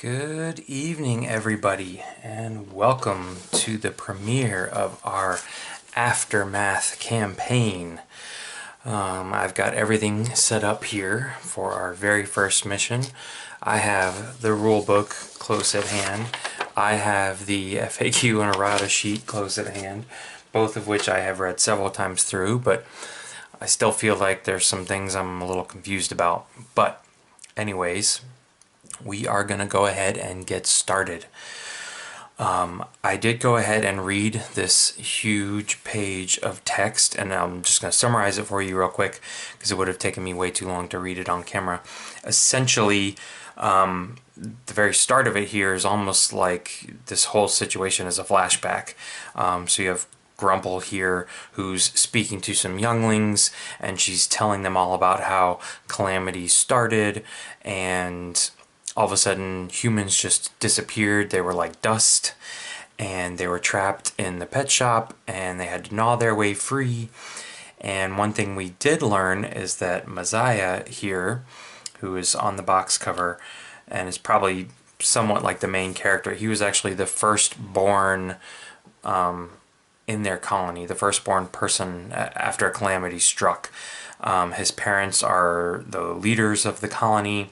Good evening, everybody, and welcome to the premiere of our Aftermath campaign. I've got everything set up here for our very first mission. I have the rule book close at hand. I have the FAQ and errata sheet close at hand, both of which I have read several times through, but I still feel like there's some things I'm a little confused about. But anyways, we are going to go ahead and get started. I did go ahead and read this huge page of text, and I'm just going to summarize it for you real quick because it would have taken me way too long to read it on camera. Essentially, the very start of it here is almost like this whole situation is a flashback. So you have Grumble here who's speaking to some younglings, and she's telling them all about how calamity started, and all of a sudden humans just disappeared. They were like dust, and they were trapped in the pet shop, and they had to gnaw their way free. And one thing we did learn is that Messiah here, who is on the box cover and is probably somewhat like the main character, he was actually the firstborn in their colony, the firstborn person after a calamity struck. His parents are the leaders of the colony,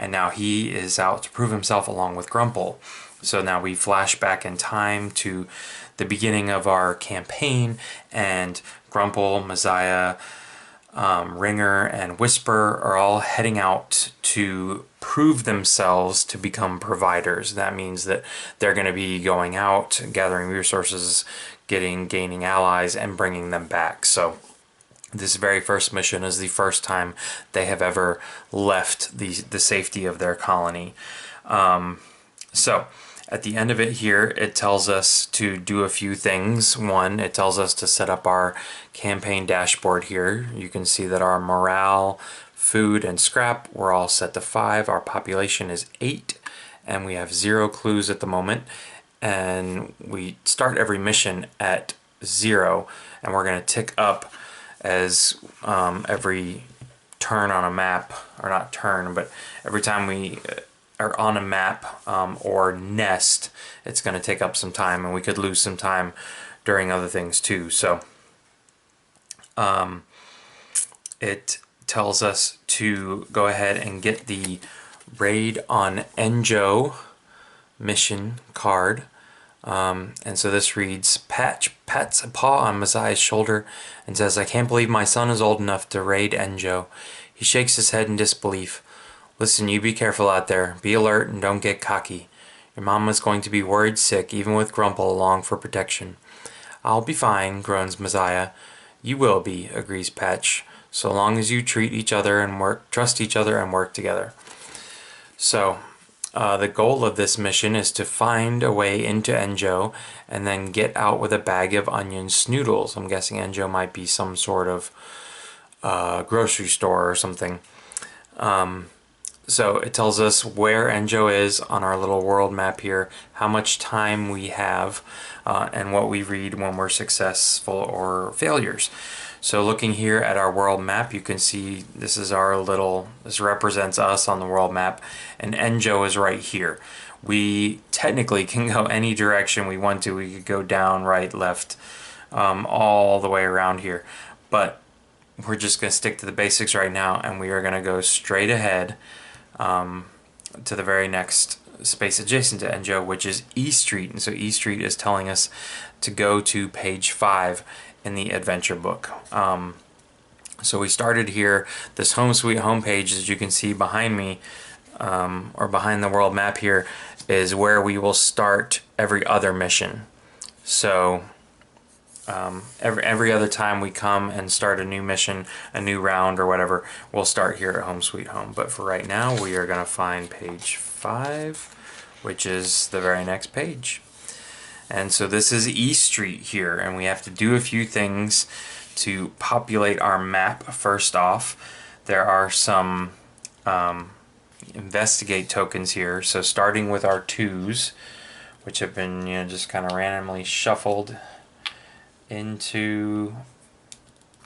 and now he is out to prove himself along with Grumble. So now we flash back in time to the beginning of our campaign, and Grumble, Messiah, Ringer, and Whisper are all heading out to prove themselves to become providers. That means that they're going to be going out, gathering resources, gaining allies, and bringing them back. So this very first mission is the first time they have ever left the safety of their colony. So at the end of it here, it tells us to do a few things. One, it tells us to set up our campaign dashboard here. You can see that our morale, food, and scrap were all set to 5. Our population is 8, and we have 0 clues at the moment. And we start every mission at 0, and we're going to tick up as every turn on a map, or not turn, but every time we are on a map or nest, it's going to take up some time, and we could lose some time during other things too. So it tells us to go ahead and get the raid on ENJO mission card. And so this reads, Patch pats a paw on Messiah's shoulder and says, "I can't believe my son is old enough to raid ENJO." He shakes his head in disbelief. "Listen, you be careful out there. Be alert and don't get cocky. Your mama's going to be worried sick, even with Grumble along for protection." "I'll be fine," groans Messiah. "You will be," agrees Patch, "so long as you trust each other and work together." So the goal of this mission is to find a way into ENJO and then get out with a bag of onion snoodles. I'm guessing ENJO might be some sort of grocery store or something. So it tells us where ENJO is on our little world map here, how much time we have, and what we read when we're successful or failures. So looking here at our world map, you can see this represents us on the world map, and ENJO is right here. We technically can go any direction we want to. We could go down, right, left, all the way around here. But we're just going to stick to the basics right now, and we are going to go straight ahead to the very next space adjacent to ENJO, which is E Street. And so E Street is telling us to go to page 5 in the adventure book. So we started here. This Home Sweet Home page, as you can see behind me, or behind the world map here, is where we will start every other mission. So every other time we come and start a new mission, a new round or whatever, we'll start here at Home Sweet Home. But for right now, we are going to find page 5, which is the very next page. And so this is E Street here, and we have to do a few things to populate our map. First off, there are some investigate tokens here. So starting with our 2s, which have been just kind of randomly shuffled into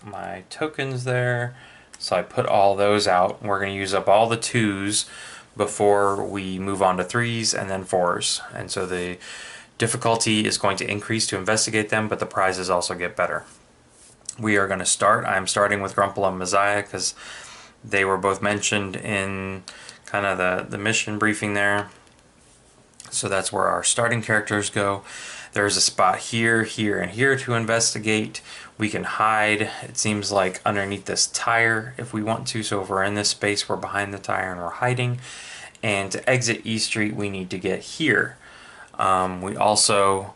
my tokens there. So I put all those out. We're going to use up all the 2s before we move on to 3s and then 4s. And so the difficulty is going to increase to investigate them, but the prizes also get better. We are going to start. I'm starting with Grumble and Messiah because they were both mentioned in kind of the mission briefing there. So that's where our starting characters go. There's a spot here, here, and here to investigate. We can hide, it seems like, underneath this tire if we want to. So if we're in this space, we're behind the tire and we're hiding. And to exit E Street, we need to get here. We also,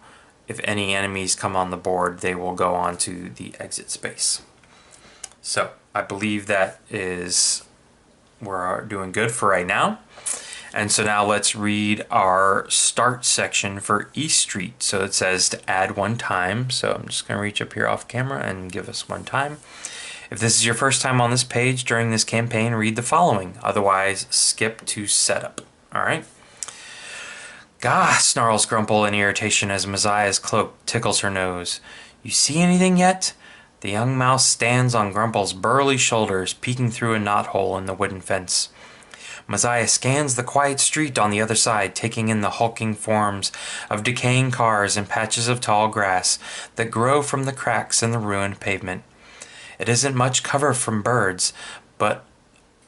if any enemies come on the board, they will go on to the exit space. So I believe that is, we're doing good for right now. And so now let's read our start section for E Street. So it says to add 1 time. So I'm just going to reach up here off camera and give us 1 time. If this is your first time on this page during this campaign, read the following. Otherwise, skip to setup. All right. Gah, snarls Grumble in irritation as Messiah's cloak tickles her nose. You see anything yet? The young mouse stands on Grumble's burly shoulders, peeking through a knothole in the wooden fence. Messiah scans the quiet street on the other side, taking in the hulking forms of decaying cars and patches of tall grass that grow from the cracks in the ruined pavement. It isn't much cover from birds,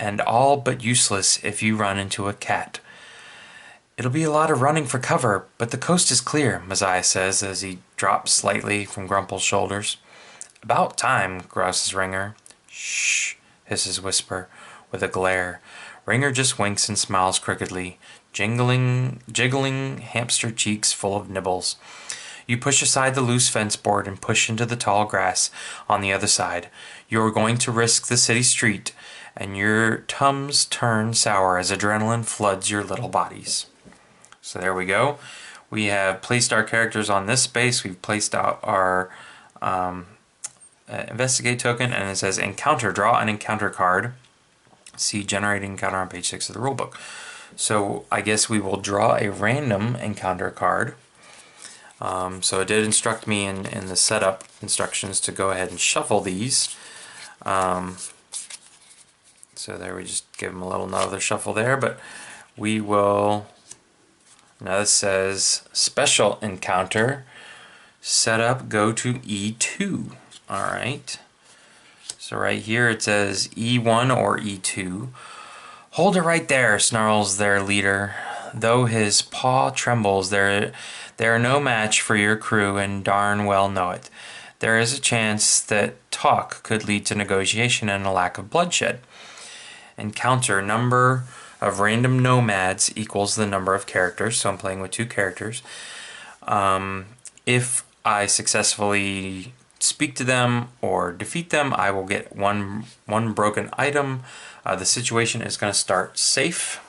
and all but useless if you run into a cat. It'll be a lot of running for cover, but the coast is clear, Messiah says as he drops slightly from Grumble's shoulders. About time, grouses Ringer. Shh, hisses Whisper, with a glare. Ringer just winks and smiles crookedly, jiggling hamster cheeks full of nibbles. You push aside the loose fence board and push into the tall grass on the other side. You are going to risk the city street, and your tums turn sour as adrenaline floods your little bodies. So there we go. We have placed our characters on this space. We've placed out our investigate token, and it says encounter. Draw an encounter card. See generating encounter on page 6 of the rulebook. So I guess we will draw a random encounter card. So it did instruct me in the setup instructions to go ahead and shuffle these. So there, we just give them a little another shuffle there, but we will, now this says special encounter, setup, go to E2. All right. So right here it says E1 or E2. Hold it right there, snarls their leader. Though his paw trembles, they are no match for your crew and darn well know it. There is a chance that talk could lead to negotiation and a lack of bloodshed. Encounter, number of random nomads equals the number of characters, so I'm playing with 2 characters. If I successfully speak to them or defeat them, I will get one broken item. The situation is going to start safe.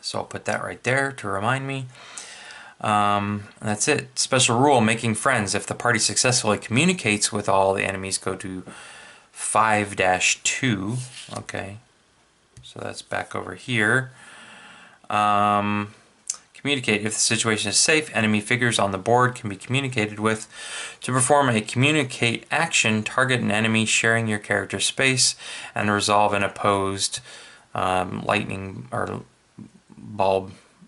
So I'll put that right there to remind me. That's it. Special rule, making friends. If the party successfully communicates with all the enemies, go to 5-2. Okay. So that's back over here. Communicate. If the situation is safe, enemy figures on the board can be communicated with. To perform a communicate action, target an enemy sharing your character's space and resolve an opposed lightning or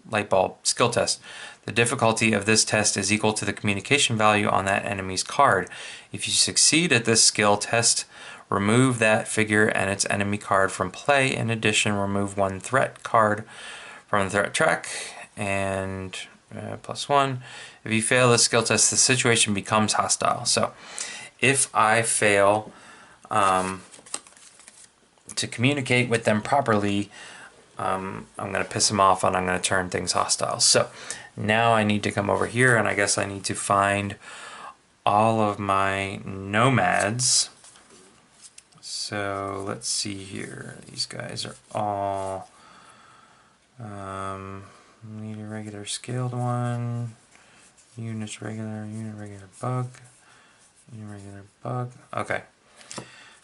light bulb skill test. The difficulty of this test is equal to the communication value on that enemy's card. If you succeed at this skill test, remove that figure and its enemy card from play. In addition, remove 1 threat card from the threat track and +1. If you fail this skill test, the situation becomes hostile. So if I fail to communicate with them properly, I'm going to piss them off and I'm going to turn things hostile. So now I need to come over here and I guess I need to find all of my nomads. So let's see here. These guys are all need a regular scaled one. Unit regular bug. Unit regular bug. Okay.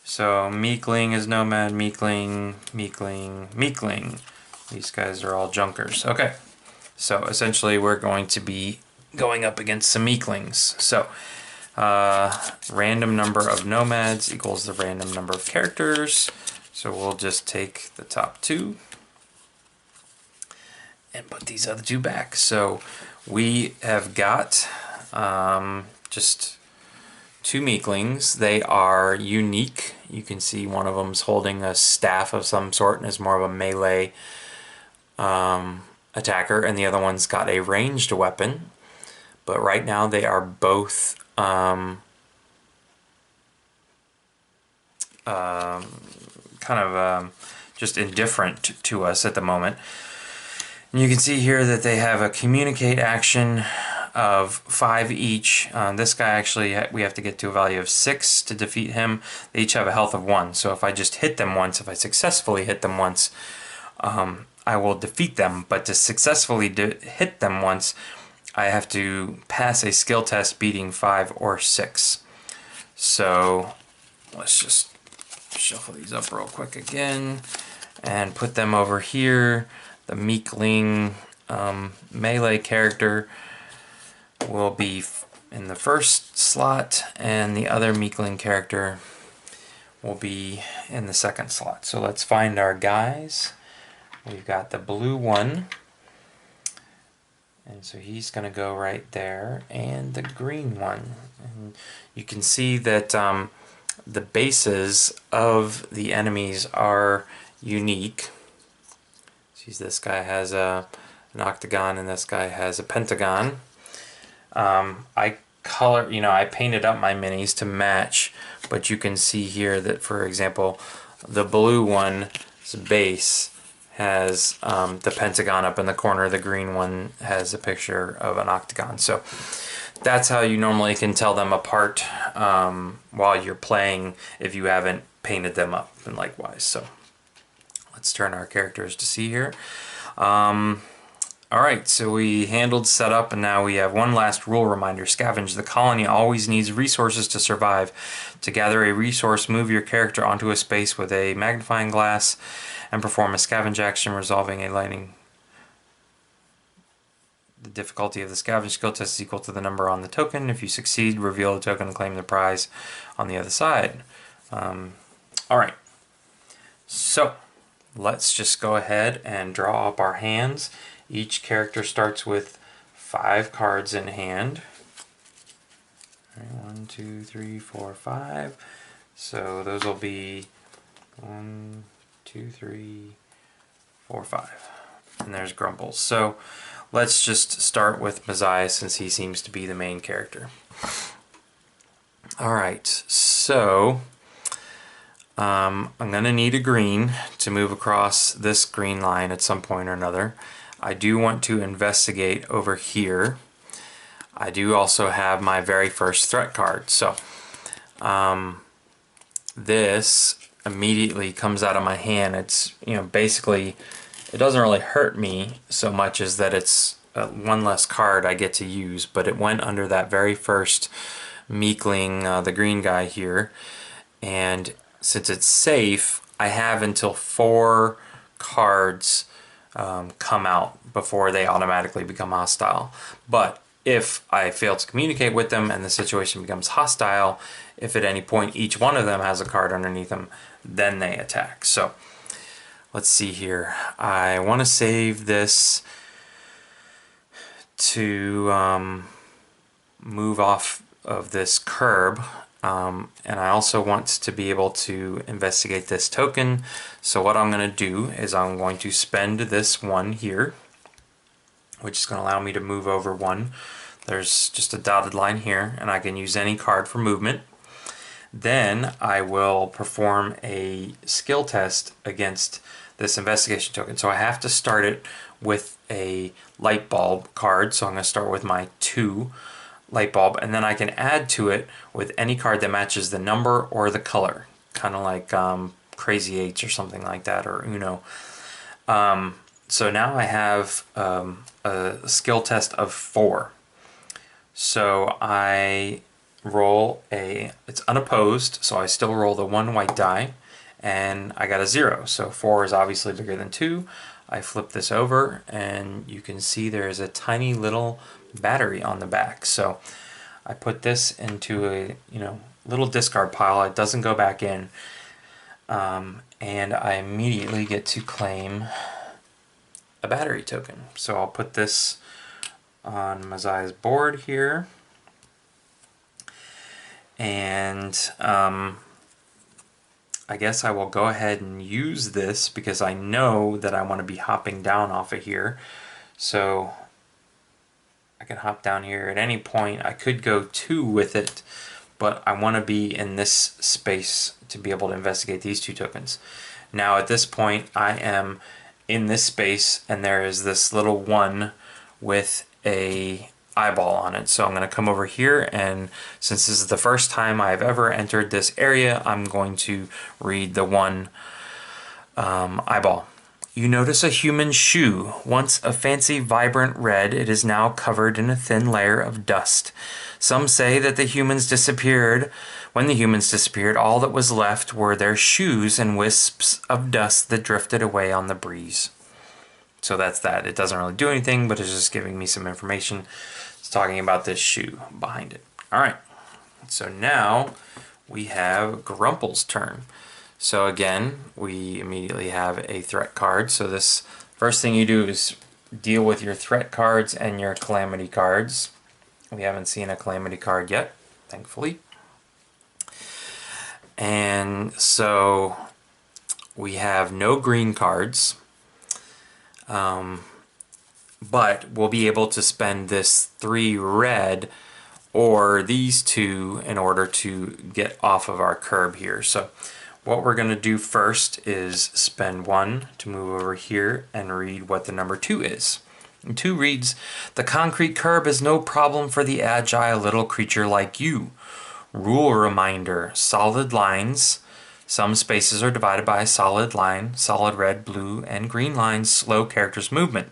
So Meekling is nomad, Meekling. These guys are all junkers. Okay. So essentially we're going to be going up against some Meeklings. So random number of nomads equals the random number of characters. So we'll just take the top 2. and put these other two back. So we have got just two meeklings. They are unique. You can see one of them's holding a staff of some sort and is more of a melee attacker, and the other one's got a ranged weapon. But right now they are both just indifferent to us at the moment. And you can see here that they have a communicate action of 5 each. This guy actually, we have to get to a value of 6 to defeat him. They each have a health of 1. So if I just hit them once, if I successfully hit them once, I will defeat them. But to successfully hit them once, I have to pass a skill test beating 5 or 6. So let's just shuffle these up real quick again and put them over here. The meekling melee character will be in the first slot, and the other meekling character will be in the second slot. So let's find our guys. We've got the blue one, and so he's going to go right there, and the green one. And you can see that the bases of the enemies are unique. See, this guy has an octagon and this guy has a pentagon. I painted up my minis to match, but you can see here that, for example, the blue one's base has the pentagon up in the corner. The green one has a picture of an octagon. So that's how you normally can tell them apart while you're playing if you haven't painted them up, and likewise. So let's turn our characters to see here. Alright, so we handled setup, and now we have one last rule reminder. Scavenge. The colony always needs resources to survive. To gather a resource, move your character onto a space with a magnifying glass and perform a scavenge action, resolving a lightning. The difficulty of the scavenge skill test is equal to the number on the token. If you succeed, reveal the token and claim the prize on the other side. Alright, so let's just go ahead and draw up our hands. Each character starts with 5 cards in hand. 1, 2, 3, 4, 5. So those will be 1, 2, 3, 4, 5. And there's Grumble. So let's just start with Messiah, since he seems to be the main character. Alright, so I'm going to need a green to move across this green line at some point or another. I do want to investigate over here. I do also have my very first threat card. So this immediately comes out of my hand. It's, basically, it doesn't really hurt me so much as that it's one less card I get to use, but it went under that very first meekling, the green guy here. And since it's safe, I have until 4 cards come out before they automatically become hostile. But if I fail to communicate with them and the situation becomes hostile, if at any point each one of them has a card underneath them, then they attack. So let's see here. I want to save this to move off of this curb. And I also want to be able to investigate this token. So what I'm going to do is I'm going to spend this one here, which is going to allow me to move over 1. There's just a dotted line here, and I can use any card for movement. Then I will perform a skill test against this investigation token. So I have to start it with a light bulb card. So I'm going to start with my 2 light bulb, and then I can add to it with any card that matches the number or the color, kind of like Crazy 8s or something like that, or Uno. So now I have a skill test of 4. So I roll it's unopposed, so I still roll the 1 white die, and I got a 0. So 4 is obviously bigger than 2. I flip this over, and you can see there is a tiny little battery on the back. So I put this into a little discard pile. It doesn't go back in, and I immediately get to claim a battery token. So I'll put this on Mazai's board here. And I guess I will go ahead and use this because I know that I want to be hopping down off of here. So I can hop down here at any point. I could go 2 with it, but I want to be in this space to be able to investigate these 2 tokens. Now at this point I am in this space and there is this little 1 with a eyeball on it. So I'm going to come over here, and since this is the first time I've ever entered this area, I'm going to read the 1 eyeball. You notice a human shoe. Once a fancy vibrant red, it is now covered in a thin layer of dust. Some say that the humans disappeared. When the humans disappeared, all that was left were their shoes and wisps of dust that drifted away on the breeze. So that's that. It doesn't really do anything, but it's just giving me some information. It's talking about this shoe behind it. All right. So now we have Grumple's turn. So again, we immediately have a threat card. So this first thing you do is deal with your threat cards and your calamity cards. We haven't seen a calamity card yet, thankfully. And so we have no green cards. But we'll be able to spend this 3 red or these 2 in order to get off of our curb here. So what we're going to do first is spend 1 to move over here and read what the number 2 is. And 2 reads, "The concrete curb is no problem for the agile little creature like you. Rule reminder, solid lines. Some spaces are divided by a solid line. Solid red, blue, and green lines slow characters' movement.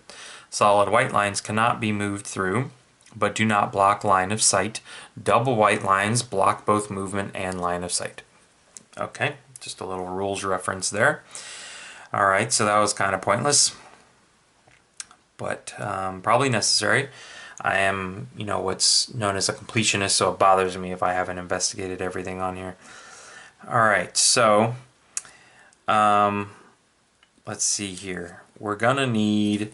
Solid white lines cannot be moved through, but do not block line of sight. Double white lines block both movement and line of sight." Okay, just a little rules reference there. Alright, so that was kind of pointless, but probably necessary. I am, what's known as a completionist, so it bothers me if I haven't investigated everything on here. Alright, so let's see here. We're gonna need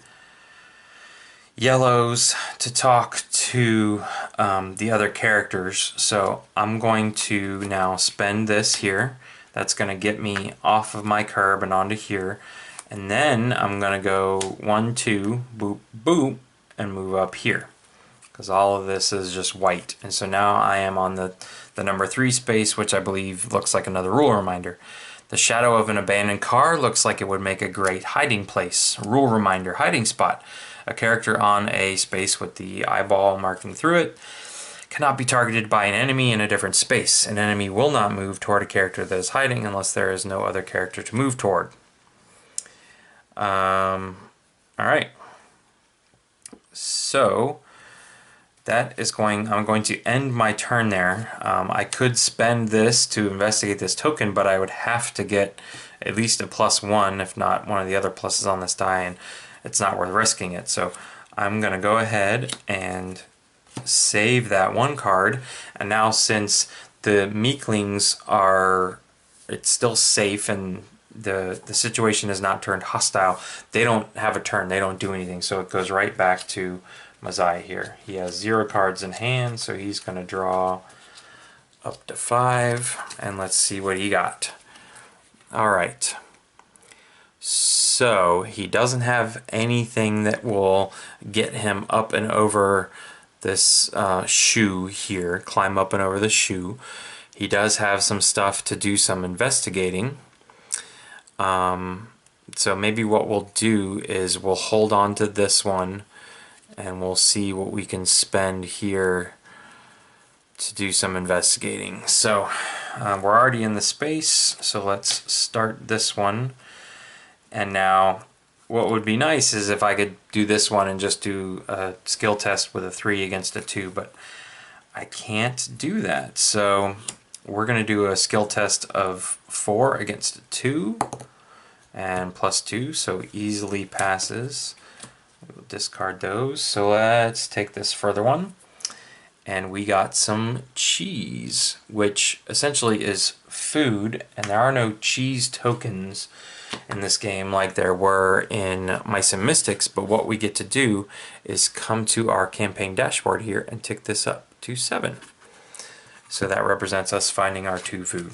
yellows to talk to the other characters. So I'm going to now spend this here. That's gonna get me off of my curb and onto here. And then I'm gonna go 1, 2, boop, boop, and move up here, because all of this is just white. And so now I am on the number 3 space, which I believe looks like another rule reminder. The shadow of an abandoned car looks like it would make a great hiding place. Rule reminder, hiding spot. A character on a space with the eyeball marking through it cannot be targeted by an enemy in a different space. An enemy will not move toward a character that is hiding unless there is no other character to move toward. Alright. So I'm going to end my turn there. I could spend this to investigate this token, but I would have to get at least a +1, if not one of the other pluses on this die, and it's not worth risking it. So I'm going to go ahead and save that 1 card. And now, since the meeklings it's still safe and the situation is not turned hostile, they don't have a turn, they don't do anything, so it goes right back to Mazai here. He has 0 cards in hand, so he's going to draw up to 5, and let's see what he got. Alright, so he doesn't have anything that will get him up and over this shoe here, climb up and over the shoe. He does have some stuff to do some investigating. So maybe what we'll do is we'll hold on to this one and we'll see what we can spend here to do some investigating. So we're already in the space, so let's start this one. And now what would be nice is if I could do this one and just do a skill test with a 3 against a 2, but I can't do that. So we're going to do a skill test of 4 against a 2 and +2, so easily passes. We'll discard those. So let's take this further one. And we got some cheese, which essentially is food, and there are no cheese tokens in this game like there were in Mice and Mystics, but what we get to do is come to our campaign dashboard here and tick this up to 7. So that represents us finding our 2 food.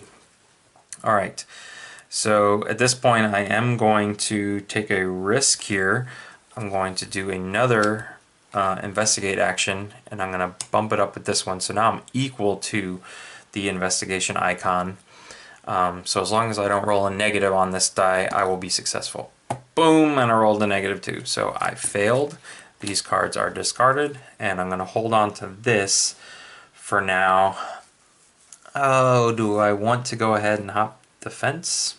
Alright, so at this point I am going to take a risk here. I'm going to do another investigate action, and I'm going to bump it up with this one. So now I'm equal to the investigation icon. So as long as I don't roll a negative on this die, I will be successful. Boom, and I rolled a -2. So I failed. These cards are discarded, and I'm going to hold on to this for now. Oh, do I want to go ahead and hop the fence?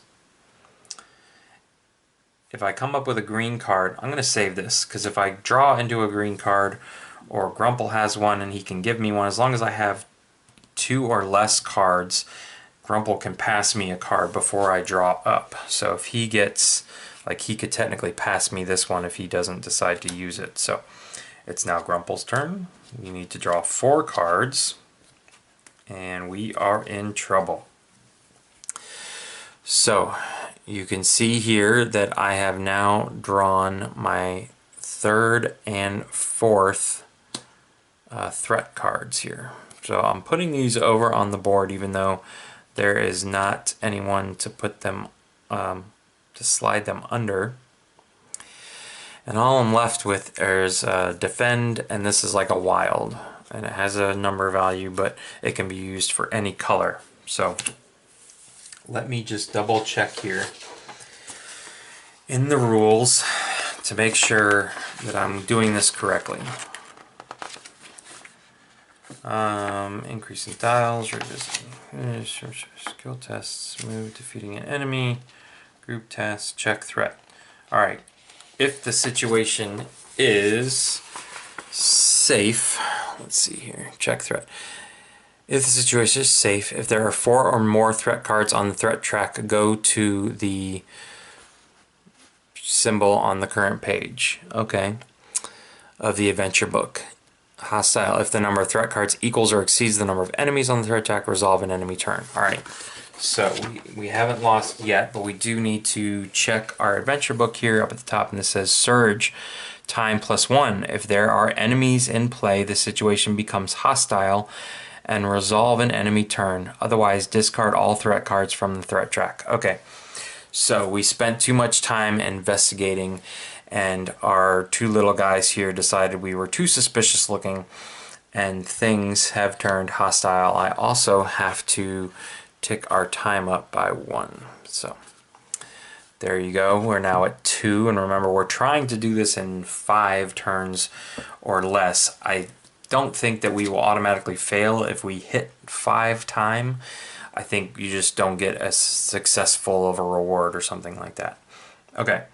If I come up with a green card, I'm going to save this, because if I draw into a green card, or Grumple has one and he can give me one, as long as I have 2 or less cards, Grumple can pass me a card before I draw up. So if he gets, like, he could technically pass me this one if he doesn't decide to use it. So it's now Grumple's turn. We need to draw 4 cards, and we are in trouble. So you can see here that I have now drawn my 3rd and 4th threat cards here. So I'm putting these over on the board even though there is not anyone to put them, to slide them under. And all I'm left with is defend, and this is like a wild. And it has a number value, but it can be used for any color. So let me just double check here in the rules to make sure that I'm doing this correctly. Increasing tiles, revisiting, skill tests, move, defeating an enemy, group tests, check threat. Alright, if the situation is safe, let's see here, check threat. If the situation is safe, if there are 4 or more threat cards on the threat track, go to the symbol on the current page, okay, of the adventure book. Hostile, if the number of threat cards equals or exceeds the number of enemies on the threat track, resolve an enemy turn. Alright, so we haven't lost yet, but we do need to check our adventure book here up at the top, and this says Surge time +1. If there are enemies in play, the situation becomes hostile and resolve an enemy turn. Otherwise, discard all threat cards from the threat track. Okay, so we spent too much time investigating, and our 2 little guys here decided we were too suspicious looking, and things have turned hostile. I also have to tick our time up by 1. So there you go. We're now at 2, and remember, we're trying to do this in 5 turns or less. I don't think that we will automatically fail if we hit 5 times. I think you just don't get as successful of a reward or something like that. Okay,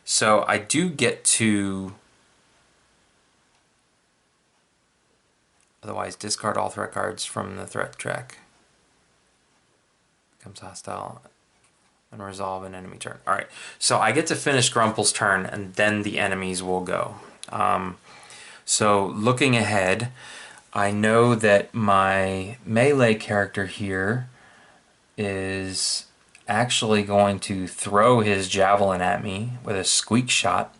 so I do get to otherwise discard all threat cards from the threat track. Becomes hostile and resolve an enemy turn. Alright, so I get to finish Grumple's turn, and then the enemies will go. So looking ahead, I know that my melee character here is actually going to throw his javelin at me with a squeak shot.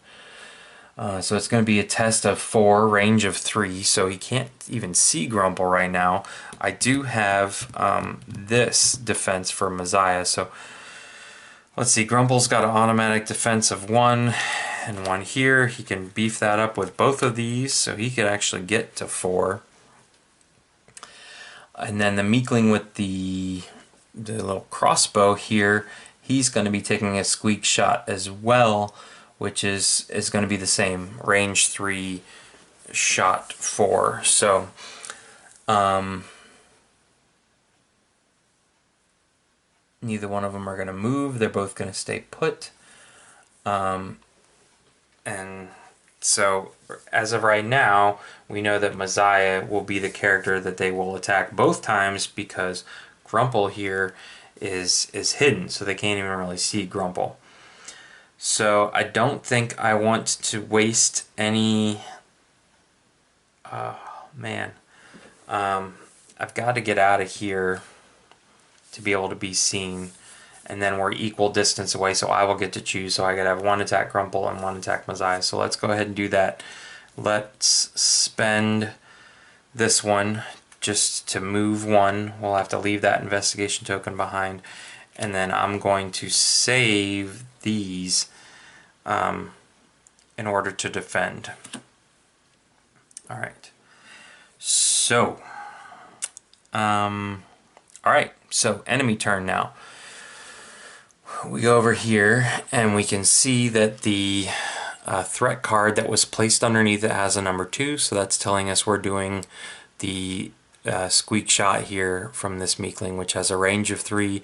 So it's going to be a test of 4, range of 3, so he can't even see Grumple right now. I do have this defense for Messiah, so let's see, Grumple's got an automatic defense of 1 and 1 here. He can beef that up with both of these, so he could actually get to 4. And then the Meekling with the little crossbow here, he's going to be taking a squeak shot as well, which is going to be the same, range 3, shot 4. So neither one of them are going to move. They're both going to stay put. And so as of right now, we know that Messiah will be the character that they will attack both times, because Grumple here is hidden, so they can't even really see Grumple. So I don't think I want to waste any... man. I've got to get out of here to be able to be seen. and then we're equal distance away, so I will get to choose. So I gotta have one attack Grumple and one attack Messiah. So let's go ahead and do that. Let's spend this one just to move one. We'll have to leave that investigation token behind, and then I'm going to save these in order to defend. All right. So, all right. So enemy turn now. We go over here and we can see that the threat card that was placed underneath it has a number 2, so that's telling us we're doing the squeak shot here from this Meekling, which has a range of 3,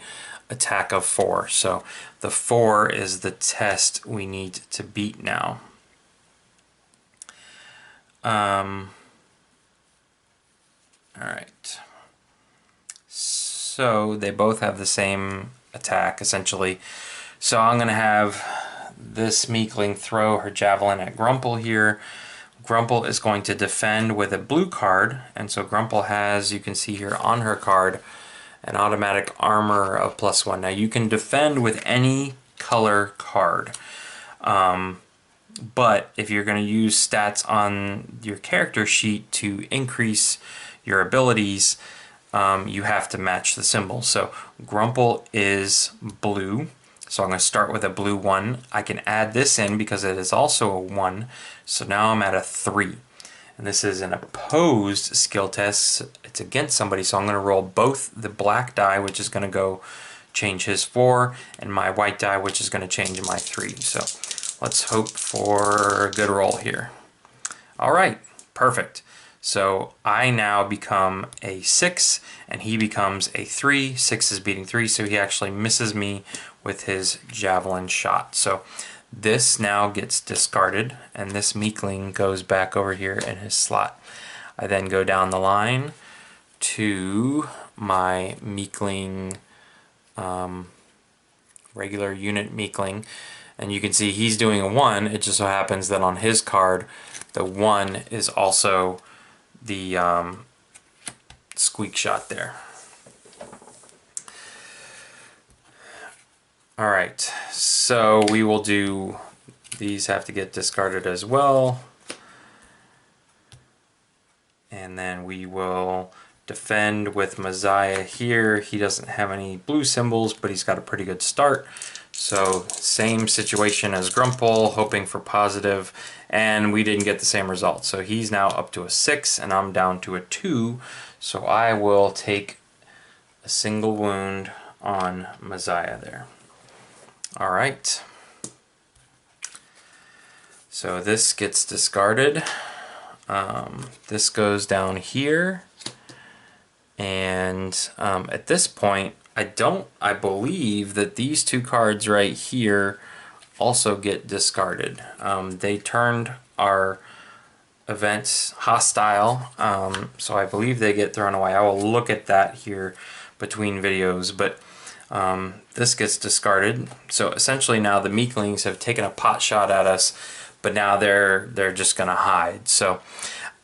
attack of 4. So the 4 is the test we need to beat now. All right. So they both have the same attack essentially. So I'm going to have this Meekling throw her javelin at Grumple here. Grumple is going to defend with a blue card, and so Grumple has, you can see here on her card, an automatic armor of +1. Now you can defend with any color card, but if you're going to use stats on your character sheet to increase your abilities, you have to match the symbol. So Grumple is blue, so I'm going to start with a blue 1. I can add this in because it is also a 1, so now I'm at a 3. And this is an opposed skill test. It's against somebody, so I'm going to roll both the black die, which is going to go change his 4, and my white die, which is going to change my 3. So let's hope for a good roll here. All right, perfect. So I now become a 6, and he becomes a 3. 6 is beating 3, so he actually misses me with his javelin shot. So this now gets discarded, and this Meekling goes back over here in his slot. I then go down the line to my Meekling, regular unit Meekling, and you can see he's doing a 1. It just so happens that on his card, the 1 is also the squeak shot there. All right, so we will do, these have to get discarded as well. And then we will defend with Messiah here. He doesn't have any blue symbols, but he's got a pretty good start. So same situation as Grumple, hoping for positive, and we didn't get the same result. So he's now up to a 6, and I'm down to a 2. So I will take a single wound on Messiah there. All right. So this gets discarded. This goes down here, and at this point, I believe that these 2 cards right here also get discarded. They turned our events hostile, so I believe they get thrown away. I will look at that here between videos, but this gets discarded. So essentially now the Meeklings have taken a pot shot at us, but now they're just gonna hide. So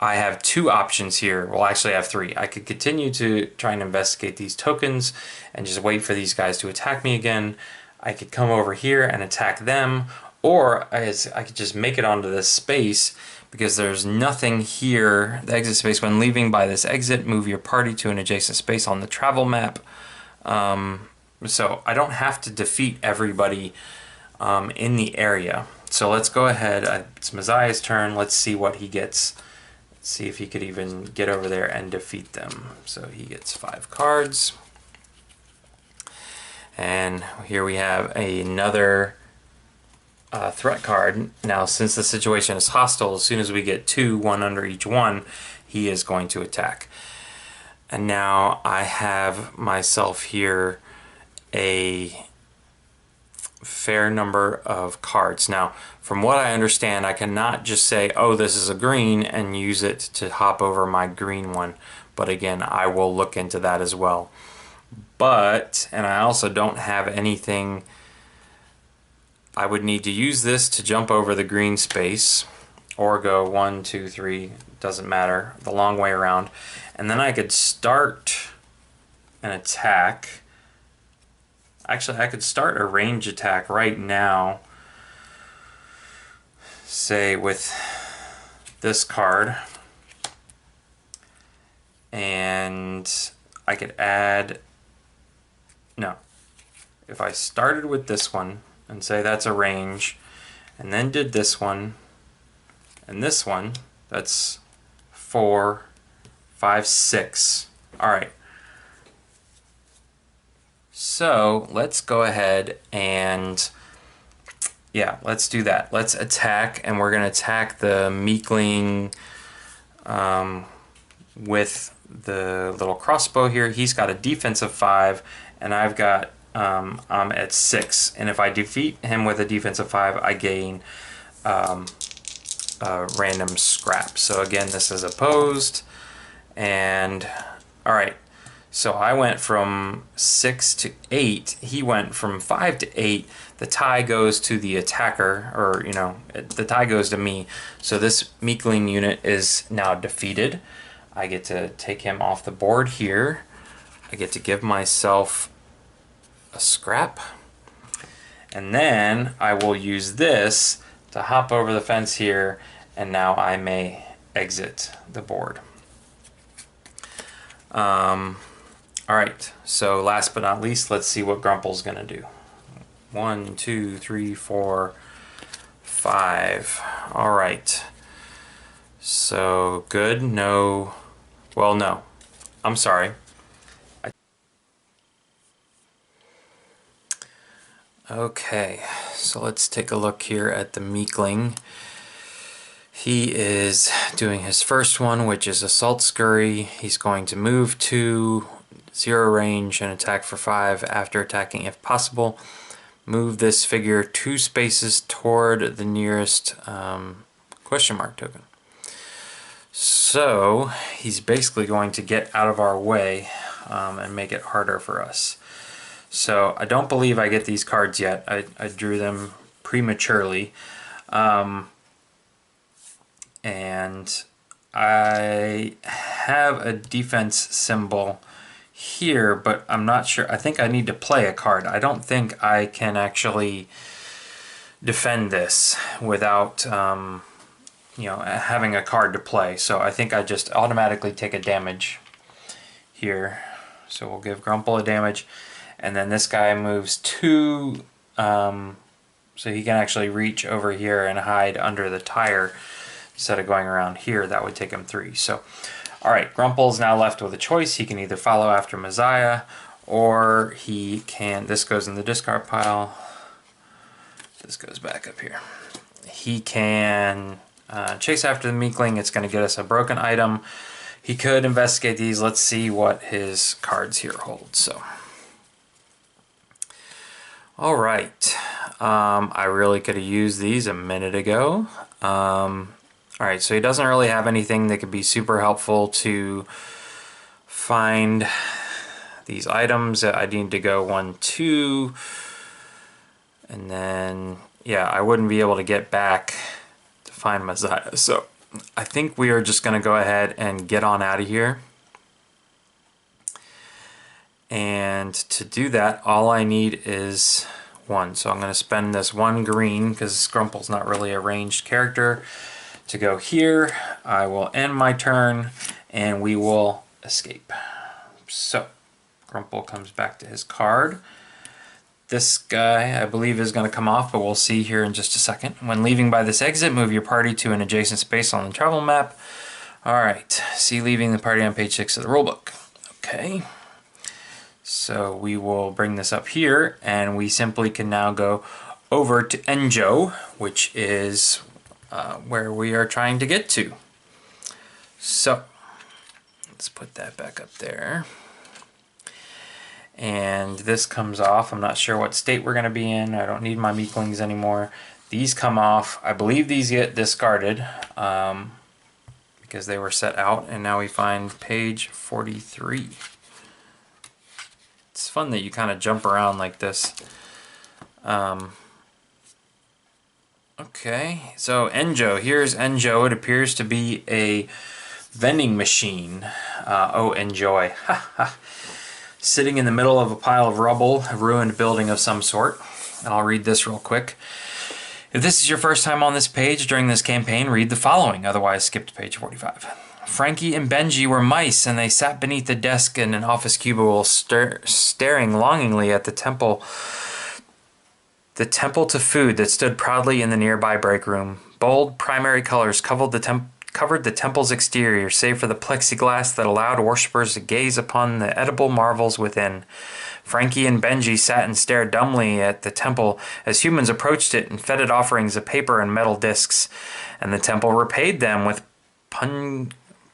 I have 2 options here. Well, actually I have 3. I could continue to try and investigate these tokens and just wait for these guys to attack me again. I could come over here and attack them, or I could just make it onto this space because there's nothing here. The exit space, when leaving by this exit, move your party to an adjacent space on the travel map. So I don't have to defeat everybody in the area. So let's go ahead. It's Messiah's turn. Let's see what he gets. Let's see if he could even get over there and defeat them. So he gets 5 cards. And here we have another threat card. Now, since the situation is hostile, as soon as we get 2, 1 under each one, he is going to attack. And now I have myself here a fair number of cards. Now, from what I understand, I cannot just say, oh, this is a green, and use it to hop over my green one. But again, I will look into that as well. But, and I also don't have anything, I would need to use this to jump over the green space, or go 1, 2, 3, doesn't matter, the long way around. And then I could start an attack. Actually, I could start a range attack right now, say with this card, and I could add, no, if I started with this one and say that's a range, and then did this one and this one, that's 4, 5, 6. All right. So let's go ahead and, yeah, let's do that. Let's attack, and we're going to attack the meekling with the little crossbow here. He's got a defense of 5, and I've got, I'm at 6. And if I defeat him with a defense of 5, I gain random scrap. So again, this is opposed, and all right. So I went from 6 to 8. He went from 5 to 8. The tie goes to the attacker, or the tie goes to me. So this meekling unit is now defeated. I get to take him off the board here. I get to give myself a scrap, and then I will use this to hop over the fence here, and now I may exit the board. Alright, so last but not least, let's see what Grumple's gonna do. 1, 2, 3, 4, 5. Alright. So good, no. Well, no. I'm sorry. Okay, so let's take a look here at the meekling. He is doing his first one, which is Assault Scurry. He's going to move to 0 range and attack for 5 after attacking if possible. Move this figure 2 spaces toward the nearest question mark token. So he's basically going to get out of our way and make it harder for us. So I don't believe I get these cards yet. I drew them prematurely. And I have a defense symbol here, but I'm not sure. I think I need to play a card. I don't think I can actually defend this without having a card to play. So I think I just automatically take a damage here. So we'll give Grumble a damage, and then this guy moves 2, so he can actually reach over here and hide under the tire. Instead of going around here, that would take him 3. So, all right, Grumple's now left with a choice. He can either follow after Messiah, or he can, this goes in the discard pile. This goes back up here. He can chase after the meekling. It's going to get us a broken item. He could investigate these. Let's see what his cards here hold. So, all right. I really could have used these a minute ago. Alright, so he doesn't really have anything that could be super helpful to find these items. I need to go 1, 2, and then, yeah, I wouldn't be able to get back to find Messiah. So I think we are just going to go ahead and get on out of here. And to do that, all I need is 1. So I'm going to spend this 1 green, because Grumple's not really a ranged character, to go here. I will end my turn, and we will escape. So Grumple comes back to his card. This guy, I believe, is going to come off, but we'll see here in just a second. When leaving by this exit, move your party to an adjacent space on the travel map. Alright, see leaving the party on page 6 of the rulebook. Okay. So we will bring this up here, and we simply can now go over to ENJO, which is where we are trying to get to. So let's put that back up there. And this comes off. I'm not sure what state we're going to be in. I don't need my meeklings anymore. These come off. I believe these get discarded because they were set out, and now we find page 43. It's fun that you kind of jump around like this. Okay, so ENJO. Here's ENJO. It appears to be a vending machine. Oh, enjoy. sitting in the middle of a pile of rubble, a ruined building of some sort. And I'll read this real quick. If this is your first time on this page during this campaign, read the following, otherwise skip to page 45. Frankie and Benji were mice, and they sat beneath a desk in an office cubicle, staring longingly at the temple to food that stood proudly in the nearby break room. Bold primary colors covered the temple's exterior, save for the plexiglass that allowed worshippers to gaze upon the edible marvels within. Frankie and Benji sat and stared dumbly at the temple as humans approached it and fed it offerings of paper and metal discs, and the temple repaid them with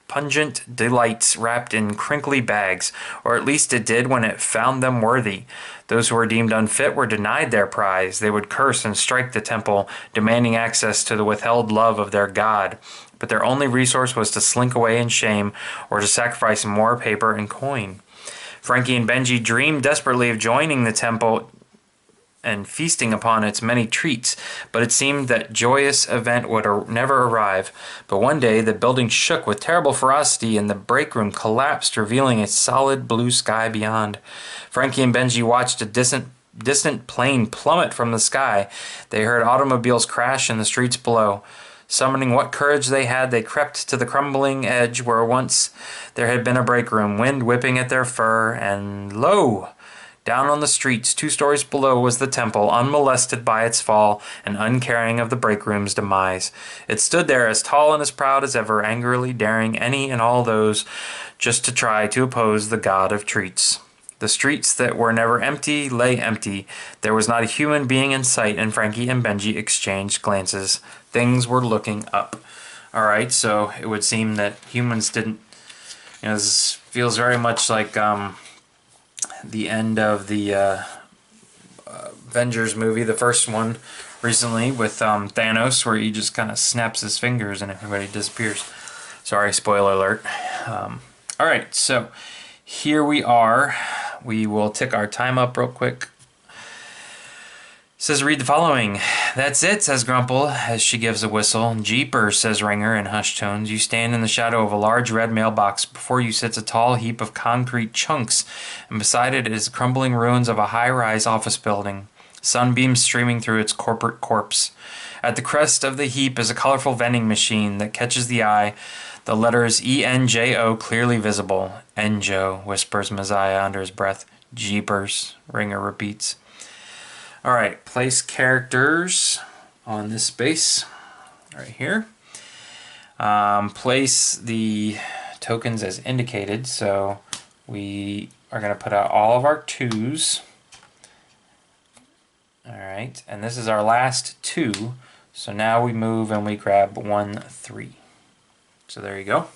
pungent delights wrapped in crinkly bags, or at least it did when it found them worthy. Those who were deemed unfit were denied their prize. They would curse and strike the temple, demanding access to the withheld love of their god. But their only resource was to slink away in shame or to sacrifice more paper and coin. Frankie and Benji dreamed desperately of joining the temple and feasting upon its many treats, but it seemed that joyous event would never arrive. But one day the building shook with terrible ferocity and the break room collapsed, revealing a solid blue sky beyond. Frankie and Benji watched a distant plane plummet from the sky. They heard automobiles crash in the streets below. Summoning what courage they had, they crept to the crumbling edge where once there had been a break room, wind whipping at their fur, and lo! Down on the streets, 2 stories below, was the temple, unmolested by its fall and uncaring of the break room's demise. It stood there as tall and as proud as ever, angrily daring any and all those just to try to oppose the god of treats. The streets that were never empty lay empty. There was not a human being in sight, and Frankie and Benji exchanged glances. Things were looking up. Alright, so it would seem that humans didn't... this feels very much like the end of the Avengers movie, the first one recently with Thanos, where he just kind of snaps his fingers and everybody disappears. Sorry, spoiler alert. Alright, so here we are. We will tick our time up real quick. It says read the following. That's it, says Grumble as she gives a whistle. Jeepers, says Ringer in hushed tones. You stand in the shadow of a large red mailbox. Before you sits a tall heap of concrete chunks, and beside it is the crumbling ruins of a high-rise office building. Sunbeams streaming through its corporate corpse. At the crest of the heap is a colorful vending machine that catches the eye. The letters ENJO clearly visible. ENJO, whispers Messiah under his breath. Jeepers, Ringer repeats. Alright, place characters on this space right here. Place the tokens as indicated. So we are going to put out all of our 2s. Alright, and this is our last 2. So now we move and we grab 1, 3. So there you go.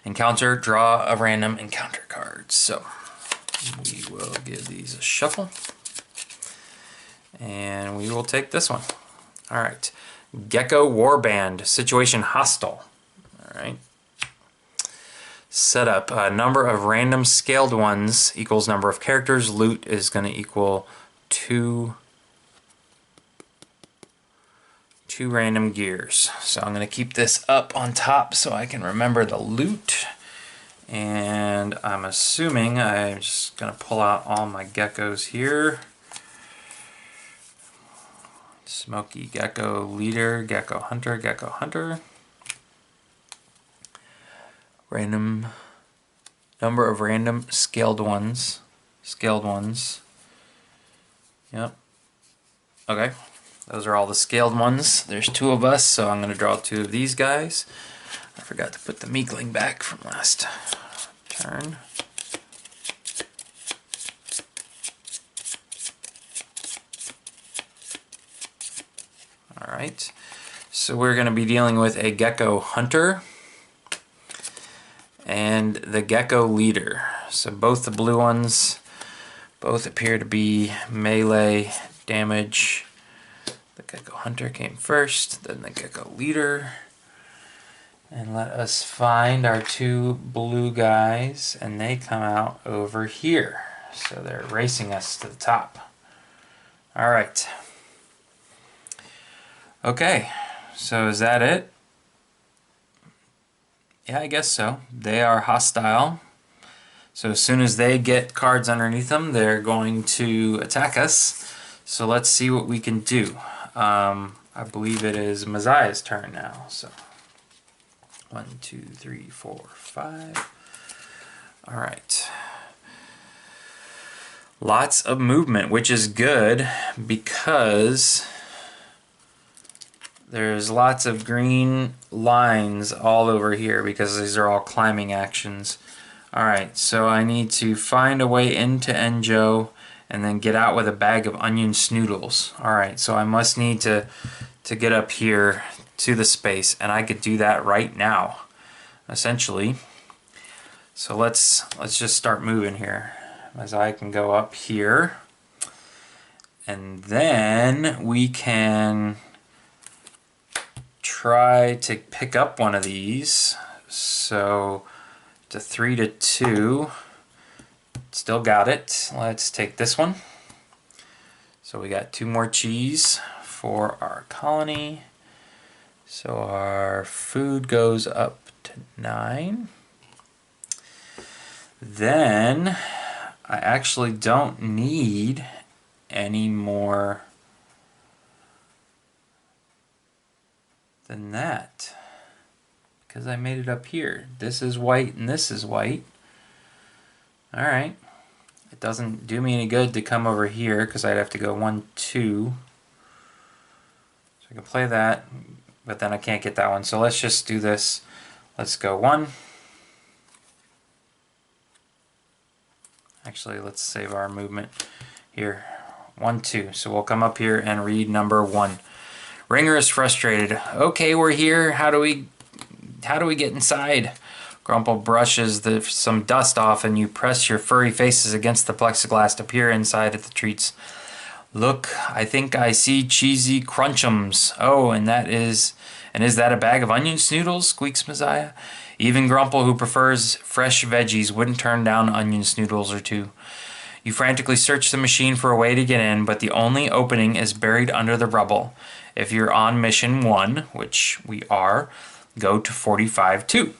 Encounter, draw a random encounter card. So we will give these a shuffle. And we will take this one. Alright. Gecko Warband. Situation hostile. Alright. Setup. Number of random scaled ones equals number of characters. Loot is going to equal 2 random gears. So I'm going to keep this up on top so I can remember the loot. And I'm assuming I'm just going to pull out all my geckos here. Smoky Gecko Leader, Gecko Hunter, Gecko Hunter. Random number of random scaled ones. Scaled ones. Yep. Okay. Those are all the scaled ones. There's 2 of us, so I'm going to draw 2 of these guys. I forgot to put the meekling back from last turn. Alright, so we're going to be dealing with a Gecko Hunter and the Gecko Leader. So both the blue ones, both appear to be melee damage. The Gecko Hunter came first, then the Gecko Leader. And let us find our 2 blue guys, and they come out over here. So they're racing us to the top. Alright. Okay, so is that it? Yeah, I guess so. They are hostile. So as soon as they get cards underneath them, they're going to attack us. So let's see what we can do. I believe it is Messiah's turn now. So 1, 2, 3, 4, 5. All right. Lots of movement, which is good because there's lots of green lines all over here because these are all climbing actions. Alright, so I need to find a way into ENJO and then get out with a bag of onion snoodles. Alright, so I must need to get up here to the space, and I could do that right now, essentially. So let's just start moving here. As I can go up here, and then we can try to pick up one of these. So to 3 to 2, still got it. Let's take this one. So we got 2 more cheese for our colony. So our food goes up to 9. Then I actually don't need any more than that because I made it up here. This is white and this is white. Alright. It doesn't do me any good to come over here because I'd have to go 1, 2. So I can play that, but then I can't get that one. So let's just do this. Let's go 1. Actually, let's save our movement here. 1, 2. So we'll come up here and read number 1. Ringer is frustrated. Okay, we're here. How do we get inside? Grumble brushes some dust off, and you press your furry faces against the plexiglass to peer inside at the treats. Look, I think I see cheesy crunchums. Oh, and is that a bag of onion snoodles? Squeaks Messiah. Even Grumble, who prefers fresh veggies, wouldn't turn down onion snoodles or 2. You frantically search the machine for a way to get in, but the only opening is buried under the rubble. If you're on mission 1, which we are, go to 45-2.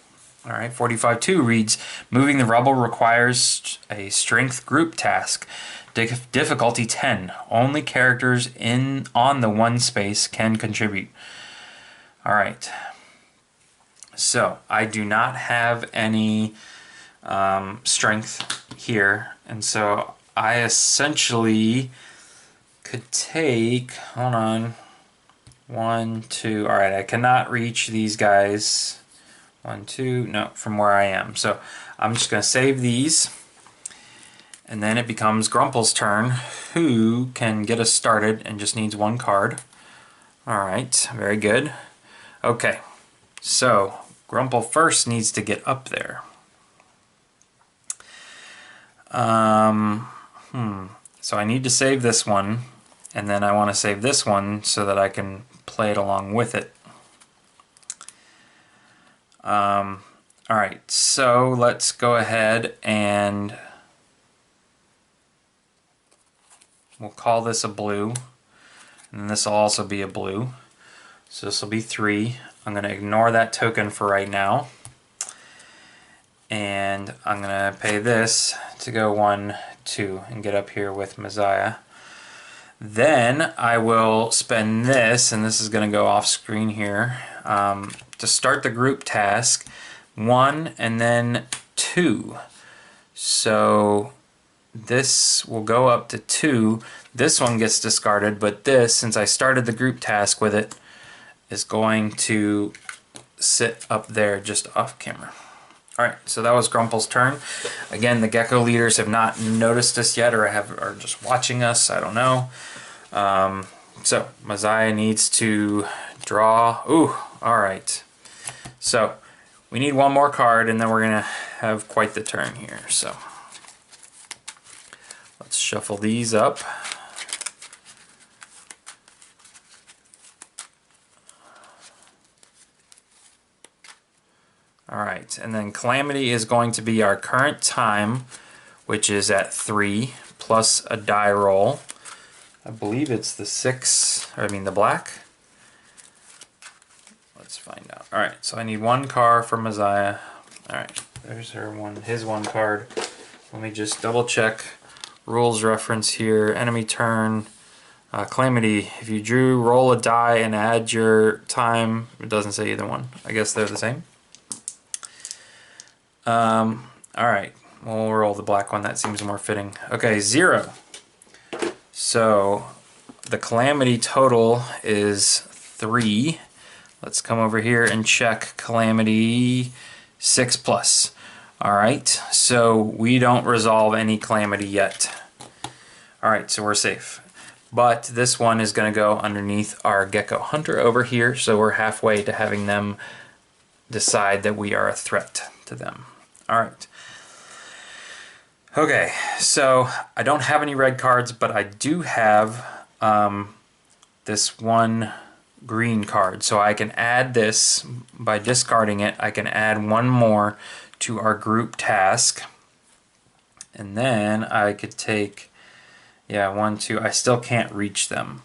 Alright, 45-2 reads, moving the rubble requires a strength group task. Difficulty 10. Only characters on the 1 space can contribute. Alright. So, I do not have any strength here, and so I essentially could take, hold on, 1, 2, alright, I cannot reach these guys, 1, 2, no, from where I am. So, I'm just going to save these, and then it becomes Grumple's turn, who can get us started and just needs 1 card. Alright, very good. Okay, so Grumple first needs to get up there. So I need to save this one, and then I want to save this one so that I can play it along with it. Alright, so let's go ahead and we'll call this a blue, and this will also be a blue. So this will be 3. I'm going to ignore that token for right now. And I'm going to pay this to go 1, 2 and get up here with Messiah. Then I will spend this, and this is going to go off screen here, to start the group task, 1 and then 2. So this will go up to 2. This one gets discarded, but this, since I started the group task with it, is going to sit up there just off camera. Alright, so that was Grumple's turn. Again, the gecko leaders have not noticed us yet, or are just watching us, I don't know. So, Messiah needs to draw. Ooh, alright. So, we need 1 more card, and then we're going to have quite the turn here. So, let's shuffle these up. Alright, and then Calamity is going to be our current time, which is at 3, plus a die roll. I believe it's the 6, the black. Let's find out. Alright, so I need 1 card for Messiah. Alright, there's his 1 card. let me just double check. Rules reference here, enemy turn. Calamity, if you drew, roll a die and add your time. It doesn't say either one. I guess they're the same. Alright, we'll roll the black one. That seems more fitting. Okay, 0. So the calamity total is 3. Let's come over here and check calamity 6 plus. Alright, so we don't resolve any calamity yet. Alright, so we're safe. But this one is going to go underneath our gecko hunter over here, so we're halfway to having them decide that we are a threat to them. Alright. Okay, so I don't have any red cards, but I do have this one green card. So I can add this, by discarding it, I can add one more to our group task. And then I could take... yeah, 1, 2. I still can't reach them.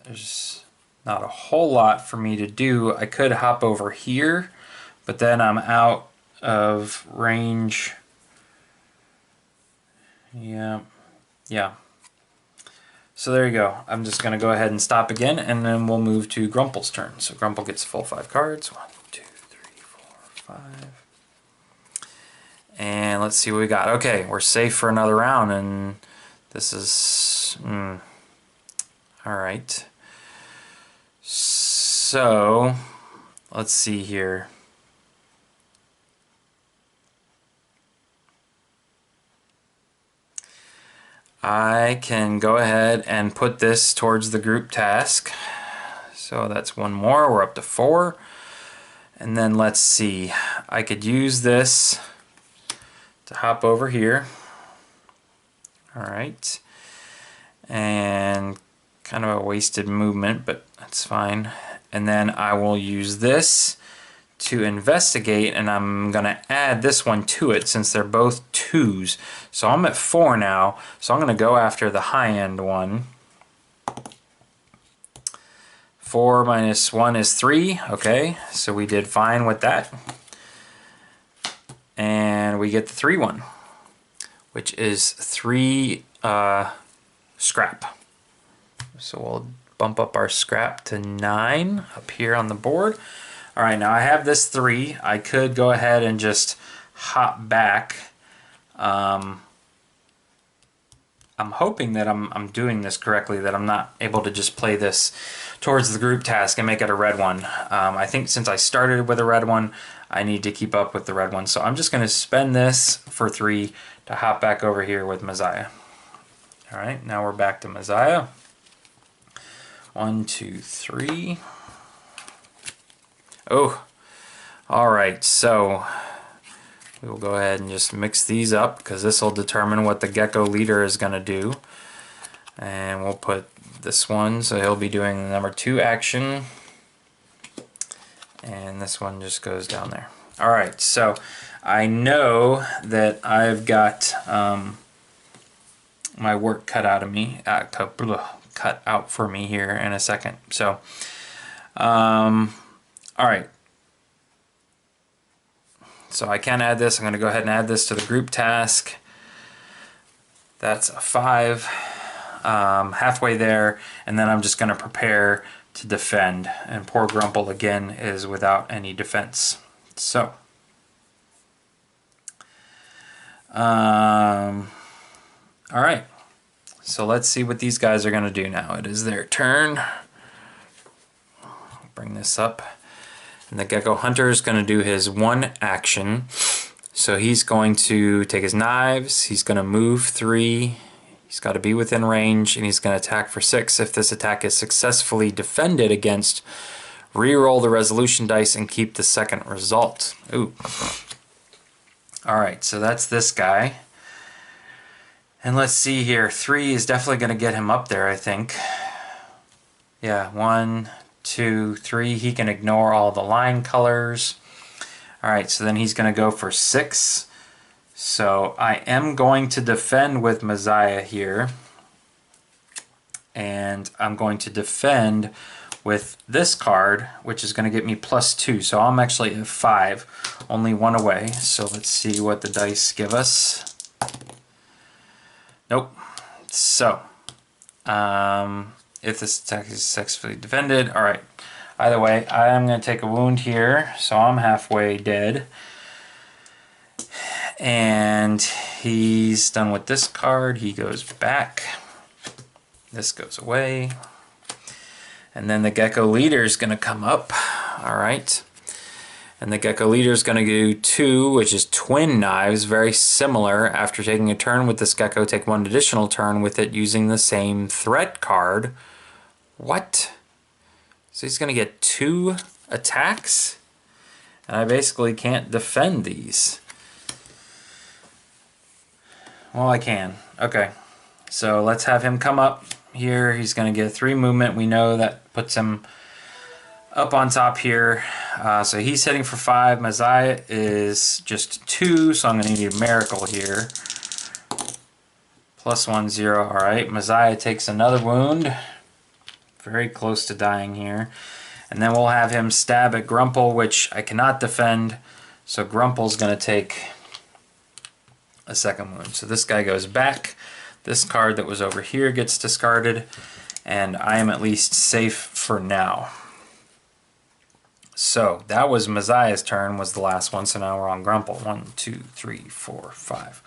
There's not a whole lot for me to do. I could hop over here, but then I'm out of range. Yeah. So there you go. I'm just going to go ahead and stop again, and then we'll move to Grumple's turn. So Grumple gets full 5 cards. 1, 2, 3, 4, 5. And let's see what we got. Okay, we're safe for another round, and this is... Alright. So, let's see here. I can go ahead and put this towards the group task. So that's one more. We're up to 4. And then let's see. I could use this to hop over here. Alright. And kind of a wasted movement, but that's fine. And then I will use this to investigate, and I'm going to add this one to it since they're both 2s. So I'm at 4 now, so I'm going to go after the high-end one. 4 minus 1 is 3. Okay, so we did fine with that. And we get the 3 one, which is 3 scrap. So we'll bump up our scrap to 9 up here on the board. Alright, now I have this 3. I could go ahead and just hop back. I'm hoping that I'm doing this correctly, that I'm not able to just play this towards the group task and make it a red one. I think since I started with a red one, I need to keep up with the red one. So I'm just going to spend this for 3 to hop back over here with Messiah. Alright, now we're back to Messiah. 1, 2, 3. Oh, alright, so we will go ahead and just mix these up because this will determine what the gecko leader is going to do. And we'll put this one, so he'll be doing the number 2 action. And this one just goes down there. Alright, so I know that I've got my work cut out of me, cut out for me here in a second. So, alright. So I can add this. I'm going to go ahead and add this to the group task. That's a 5. Halfway there, and then I'm just going to prepare to defend. And poor Grumple again is without any defense. So, alright. So let's see what these guys are going to do now. It is their turn. Bring this up. And the Gecko Hunter is going to do his 1 action. So he's going to take his knives. He's going to move 3. He's got to be within range, and he's going to attack for 6. If this attack is successfully defended against, re-roll the resolution dice and keep the second result. Ooh. Alright, so that's this guy. And let's see here. 3 is definitely going to get him up there, I think. Yeah, 1, 2, 3. He can ignore all the line colors. Alright, so then he's going to go for 6. So I am going to defend with Messiah here. And I'm going to defend with this card, which is going to get me +2. So I'm actually at 5, only one away. So let's see what the dice give us. Nope. So, if this attack is successfully defended, alright. Either way, I am going to take a wound here, so I'm halfway dead. And he's done with this card. He goes back. This goes away. And then the Gecko Leader is going to come up. Alright. And the Gecko Leader is going to do 2, which is twin knives, very similar. After taking a turn with this Gecko, take 1 additional turn with it using the same threat card. What? So he's going to get 2 attacks? And I basically can't defend these. Well, I can. Okay. So let's have him come up here. He's going to get 3 movement. We know that puts him up on top here. So he's hitting for 5. Messiah is just 2, so I'm going to need a miracle here. +1, 0. Alright, Messiah takes another wound. Very close to dying here. And then we'll have him stab at Grumble, which I cannot defend. So Grumple's going to take a 2nd wound. So this guy goes back. This card that was over here gets discarded. And I am at least safe for now. So that was Messiah's turn, was the last one. So now we're on Grumble. 1, 2, 3, 4, 5.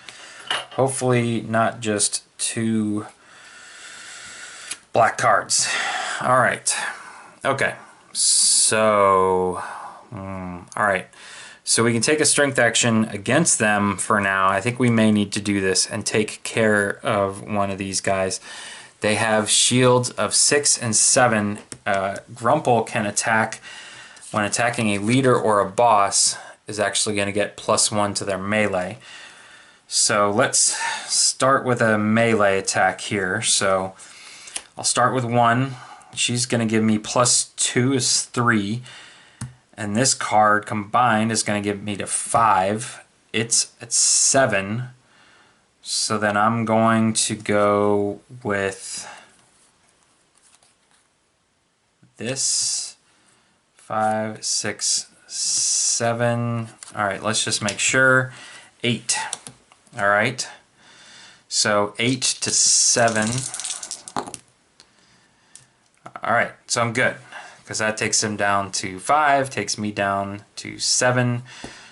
Hopefully not just 2 black cards. All right. Okay. So, all right. So we can take a strength action against them for now. I think we may need to do this and take care of one of these guys. They have shields of 6 and 7. Grumble can attack when attacking a leader or a boss, is actually going to get +1 to their melee. So let's start with a melee attack here. So I'll start with 1. She's going to give me +2 is 3. And this card combined is going to give me to 5. It's at 7. So then I'm going to go with this. 5, 6, 7. All right, let's just make sure. 8. All right. So 8 to 7. All right, so I'm good because that takes him down to 5, takes me down to 7.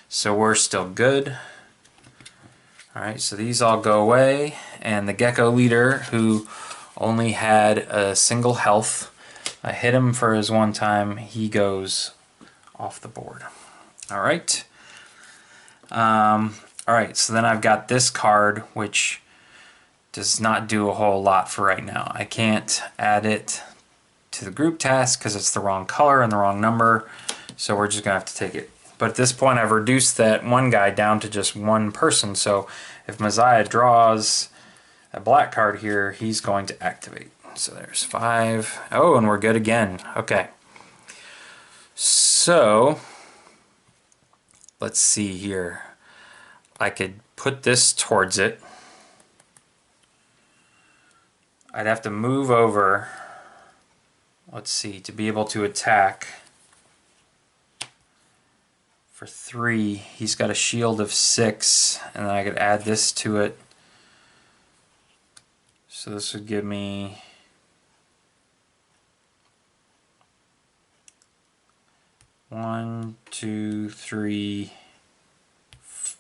So we're still good. All right, so these all go away. And the Gecko Leader, who only had a single health, I hit him for his 1 time. He goes off the board. All right. All right, so then I've got this card, which does not do a whole lot for right now. I can't add it to the group task because it's the wrong color and the wrong number. So we're just going to have to take it. But at this point, I've reduced that one guy down to just 1 person. So if Messiah draws a black card here, he's going to activate. So there's 5. Oh, and we're good again. Okay. So let's see here. I could put this towards it. I'd have to move over, let's see, to be able to attack. For 3, he's got a shield of 6, and then I could add this to it. So this would give me 1, 2, 3,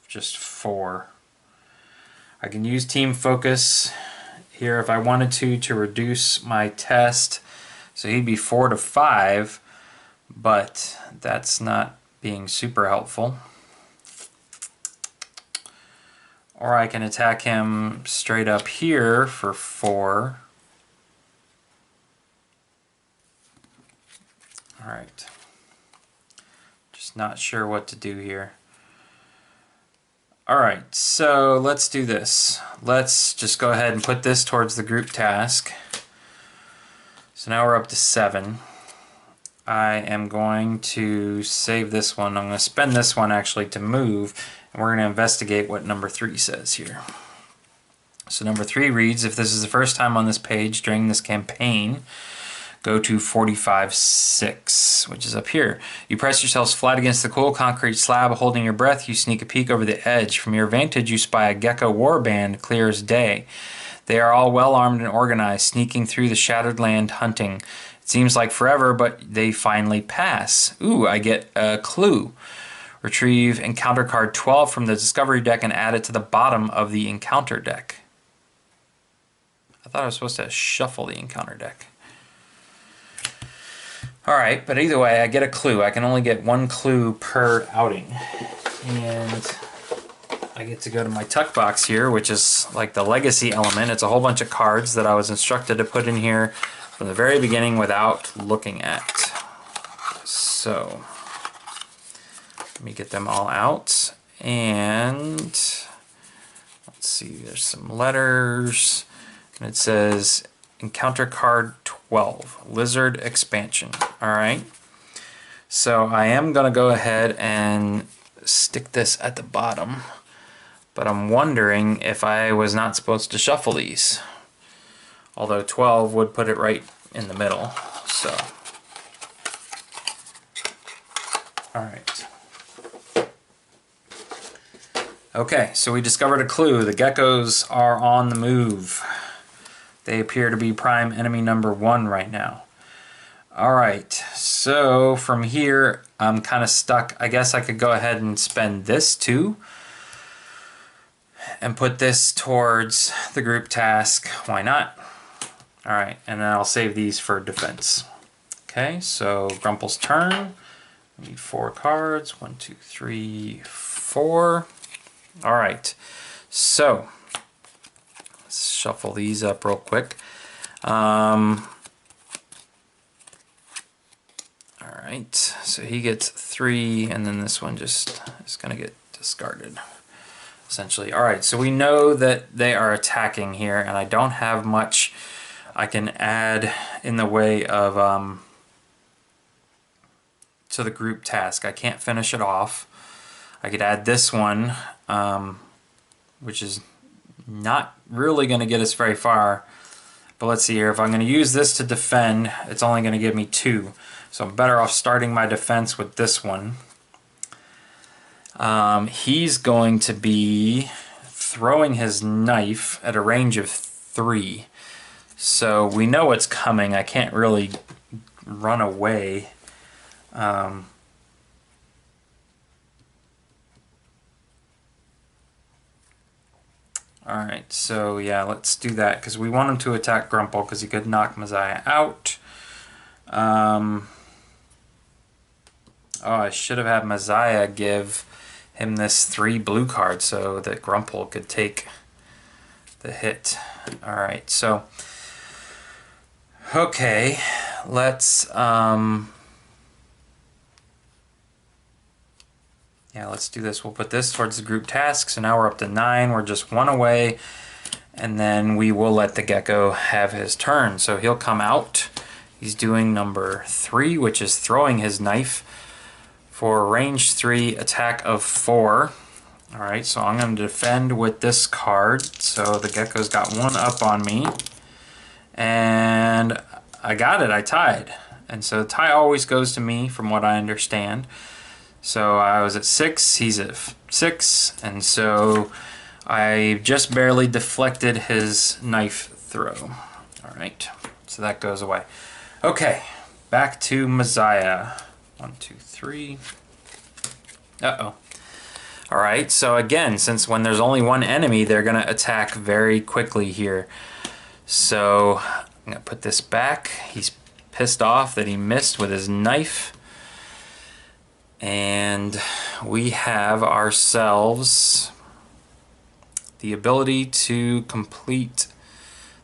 just 4. I can use Team Focus here if I wanted to reduce my test. So he'd be 4 to 5, but that's not being super helpful. Or I can attack him straight up here for 4. Alright. Just not sure what to do here. Alright, so let's do this. Let's just go ahead and put this towards the group task. So now we're up to 7. I am going to save this one. I'm going to spend this one actually to move, and we're going to investigate what number 3 says here. So number 3 reads, if this is the first time on this page during this campaign, go to 45-6, which is up here. You press yourselves flat against the cool concrete slab, holding your breath. You sneak a peek over the edge. From your vantage, you spy a gecko warband, clear as day. They are all well armed and organized, sneaking through the shattered land, hunting. It seems like forever, but they finally pass. Ooh, I get a clue. Retrieve encounter card 12 from the discovery deck and add it to the bottom of the encounter deck. I thought I was supposed to shuffle the encounter deck. Alright, but either way, I get a clue. I can only get one clue per outing. And I get to go to my tuck box here, which is like the legacy element. It's a whole bunch of cards that I was instructed to put in here from the very beginning without looking at. So, let me get them all out. And let's see, there's some letters. And it says encounter card 12, lizard expansion. Alright, so I am going to go ahead and stick this at the bottom, but I'm wondering if I was not supposed to shuffle these, although 12 would put it right in the middle. So alright, okay, so we discovered a clue. The geckos are on the move. They appear to be prime enemy number 1 right now. Alright, so from here I'm kind of stuck. I guess I could go ahead and spend this too and put this towards the group task. Why not? Alright, and then I'll save these for defense. Okay, so Grumple's turn. We need 4 cards. 1, 2, 3, 4. Alright, so let's shuffle these up real quick. Alright, so he gets 3, and then this one just is going to get discarded, essentially. Alright, so we know that they are attacking here, and I don't have much I can add in the way of to the group task. I can't finish it off. I could add this one, which is not really going to get us very far. But let's see here. If I'm going to use this to defend, it's only going to give me 2. So I'm better off starting my defense with this one. He's going to be throwing his knife at a range of 3. So we know it's coming. I can't really run away. Alright, so yeah, let's do that, because we want him to attack Grumple, because he could knock Messiah out. Oh, I should have had Messiah give him this 3 blue card so that Grumple could take the hit. Alright, so okay, let's yeah, let's do this. We'll put this towards the group task. So now we're up to 9. We're just 1 away. And then we will let the gecko have his turn. So he'll come out. He's doing number 3, which is throwing his knife for a range 3 attack of 4. Alright, so I'm going to defend with this card. So the gecko's got 1 up on me. And I got it. I tied. And so the tie always goes to me, from what I understand. So I was at 6, he's at 6, and so I just barely deflected his knife throw. Alright, so that goes away. Okay, back to Messiah. 1, 2, 3. Uh-oh. Alright, so again, since when there's only 1 enemy, they're going to attack very quickly here. So I'm going to put this back. He's pissed off that he missed with his knife. And we have ourselves the ability to complete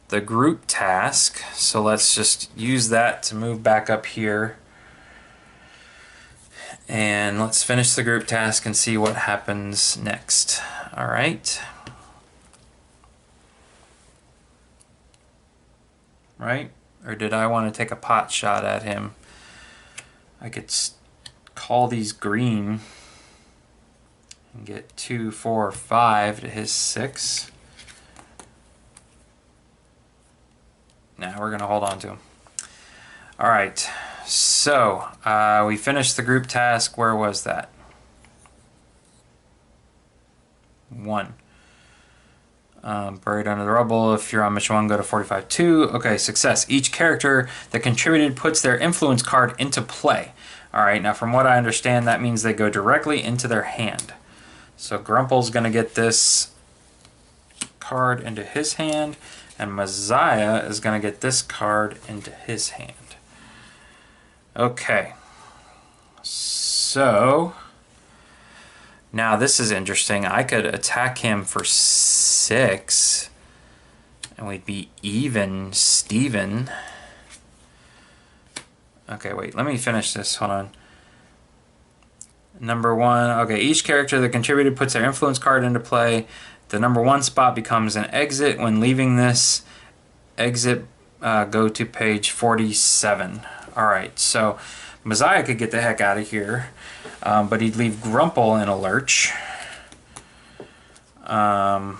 the group task. So let's just use that to move back up here. And let's finish the group task and see what happens next. All right. Right? Or did I want to take a pot shot at him? I could call these green and get 2, 4, 5 to his 6. Now we're going to hold on to him. All right, so we finished the group task. Where was that? 1. Buried under the rubble. If you're on mission 1, go to 45-2. Okay, success. Each character that contributed puts their influence card into play. All right, now from what I understand, that means they go directly into their hand. So Grumple's going to get this card into his hand, and Messiah is going to get this card into his hand. Okay, so now this is interesting. I could attack him for 6 and we'd be even Steven. Okay, wait, let me finish this. Hold on. Number 1, okay, each character that contributed puts their influence card into play. The number 1 spot becomes an exit. When leaving this exit, go to page 47. All right, so Messiah could get the heck out of here, but he'd leave Grumble in a lurch. So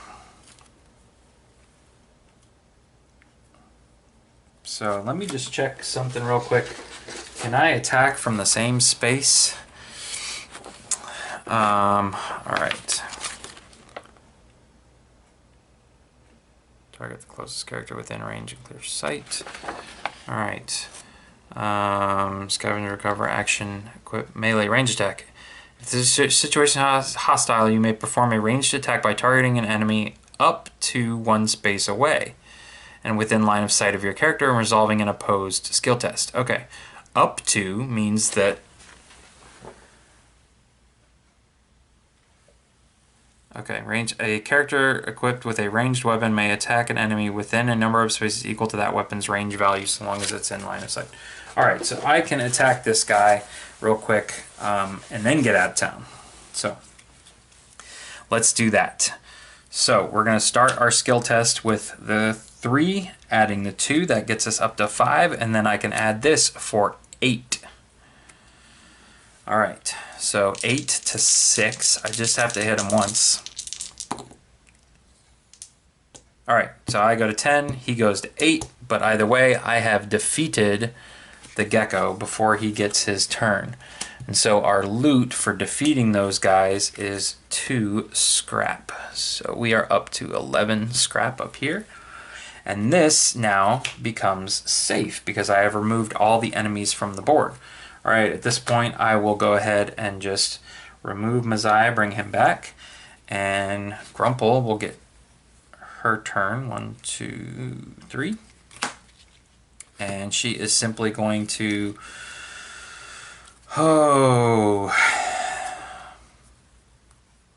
let me just check something real quick. Can I attack from the same space? All right. Target the closest character within range and clear sight. All right. Scavenger, recover, action, equip, melee, range attack. If the situation is hostile, you may perform a ranged attack by targeting an enemy up to 1 space away and within line of sight of your character and resolving an opposed skill test. Okay. Up to means that... Okay, a character equipped with a ranged weapon may attack an enemy within a number of spaces equal to that weapon's range value so long as it's in line of sight. Alright, so I can attack this guy real quick and then get out of town. So, let's do that. So, we're going to start our skill test with the 3, adding the 2, that gets us up to 5, and then I can add this for 8. Alright, so 8 to 6, I just have to hit him once. Alright, so I go to 10, he goes to 8, but either way, I have defeated the gecko before he gets his turn. And so our loot for defeating those guys is 2 scrap. So we are up to 11 scrap up here. And this now becomes safe because I have removed all the enemies from the board. Alright, at this point I will go ahead and just remove Messiah, bring him back, and Grumple will get her turn. 1, 2, 3. And she is simply going to...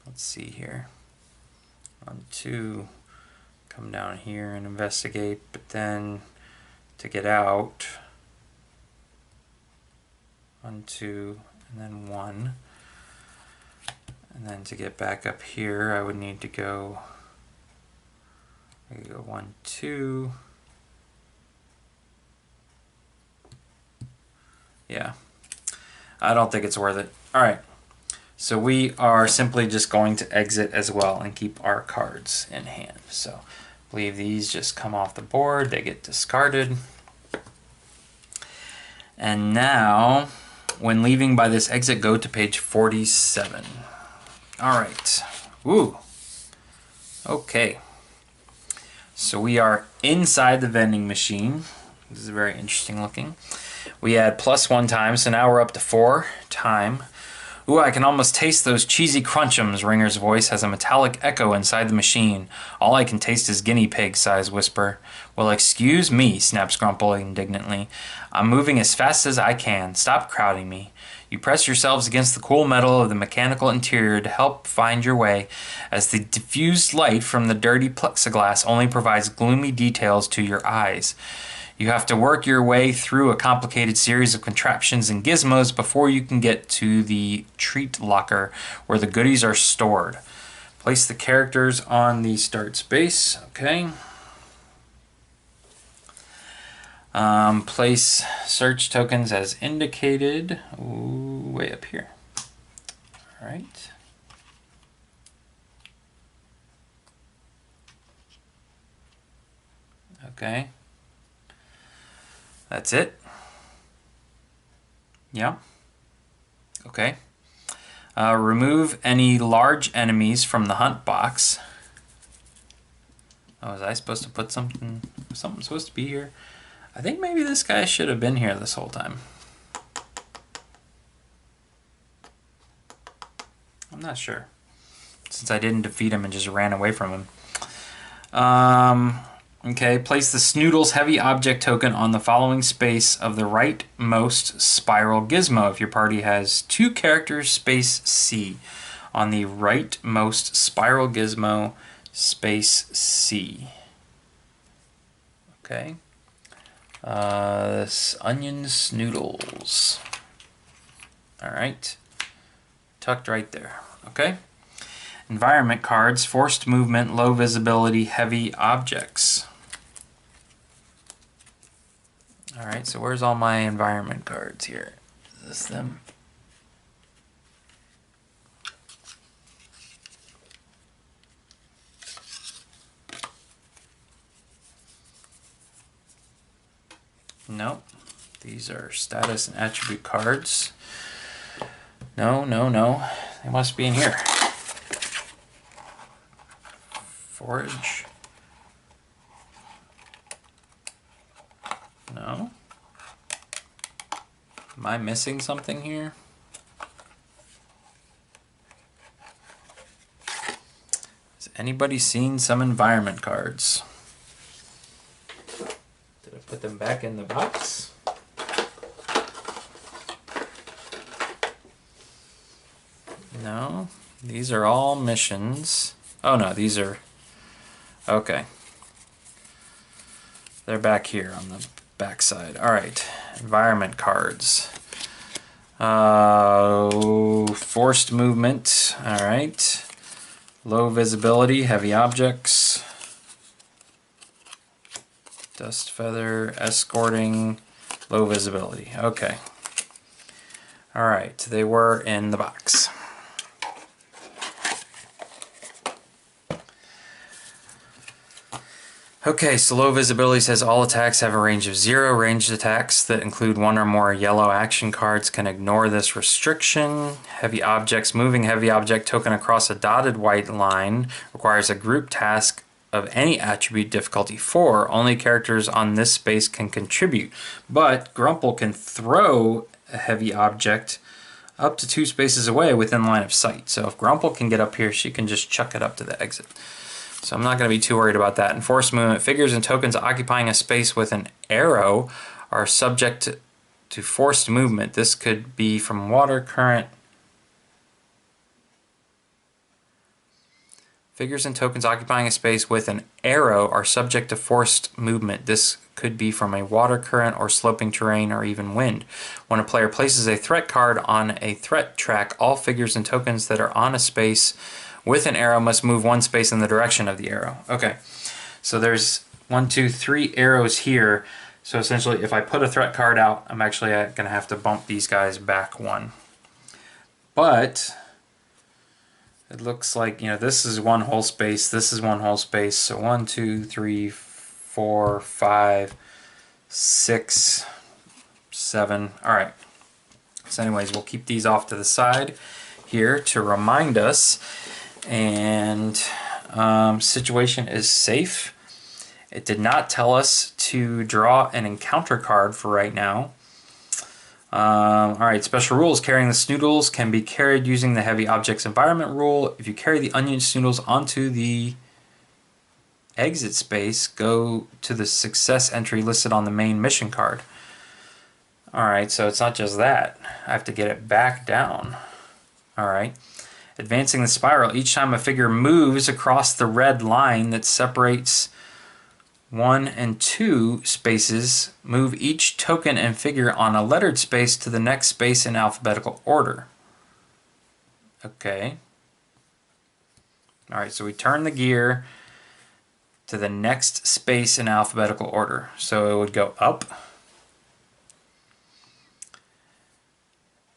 let's see here. 1, 2, come down here and investigate, but then to get out, 1, 2, and then 1. And then to get back up here, I would need to go, 1, 2. Yeah, I don't think it's worth it. All right, so we are simply just going to exit as well and keep our cards in hand. So I believe these just come off the board, they get discarded. And now, when leaving by this exit, go to page 47. All right, ooh, okay. So we are inside the vending machine. This is very interesting looking. We had +1 time, so now we're up to 4 time. Ooh, I can almost taste those cheesy crunchums. Ringer's voice has a metallic echo inside the machine. All I can taste is guinea pig, sighs Whisper. Well, excuse me, snaps Grumple indignantly. I'm moving as fast as I can. Stop crowding me. You press yourselves against the cool metal of the mechanical interior to help find your way, as the diffused light from the dirty plexiglass only provides gloomy details to your eyes. You have to work your way through a complicated series of contraptions and gizmos before you can get to the treat locker where the goodies are stored. Place the characters on the start space. Okay. Place search tokens as indicated. Ooh, way up here. All right. Okay. That's it. Yeah. Okay. Remove any large enemies from the hunt box. Oh, was I supposed to put something? Was something supposed to be here? I think maybe this guy should have been here this whole time. I'm not sure, since I didn't defeat him and just ran away from him. Okay, place the Snoodles heavy object token on the following space of the rightmost spiral gizmo. If your party has 2 characters, space C. On the rightmost spiral gizmo, space C. Okay. This onion Snoodles. Alright. Tucked right there. Okay. Environment cards, forced movement, low visibility, heavy objects. Alright, so where's all my environment cards here? Is this them? Nope. These are status and attribute cards. No. They must be in here. Forage. No. Am I missing something here? Has anybody seen some environment cards? Did I put them back in the box? No. These are all missions. Oh no, these are... Okay. They're back here on the back side. Alright, environment cards. Forced movement. Alright. Low visibility, heavy objects. Dust feather, escorting, low visibility. Okay. Alright, they were in the box. Okay, so low visibility says all attacks have a range of 0. Ranged attacks that include 1 or more yellow action cards can ignore this restriction. Heavy objects. Moving heavy object token across a dotted white line requires a group task of any attribute difficulty 4. Only characters on this space can contribute. But Grumble can throw a heavy object up to 2 spaces away within line of sight. So if Grumble can get up here, she can just chuck it up to the exit. So I'm not going to be too worried about that. Enforced movement. Figures and tokens occupying a space with an arrow are subject to forced movement. This could be from water, current. Figures and tokens occupying a space with an arrow are subject to forced movement. This could be from a water current or sloping terrain or even wind. When a player places a threat card on a threat track, all figures and tokens that are on a space with an arrow must move 1 space in the direction of the arrow. Okay, so there's 1, 2, 3 arrows here. So essentially, if I put a threat card out, I'm actually going to have to bump these guys back 1. But it looks like, you know, this is 1 whole space, this is 1 whole space. So 1, 2, 3, 4, 5, 6, 7. All right. So anyways, we'll keep these off to the side here to remind us. And situation is safe. It did not tell us to draw an encounter card for right now. Alright, special rules. Carrying the Snoodles can be carried using the heavy objects environment rule. If you carry the onion Snoodles onto the exit space, go to the success entry listed on the main mission card. Alright, so it's not just that. I have to get it back down. Alright. Advancing the spiral. Each time a figure moves across the red line that separates 1 and 2 spaces, move each token and figure on a lettered space to the next space in alphabetical order. Okay. Alright, so we turn the gear to the next space in alphabetical order. So it would go up.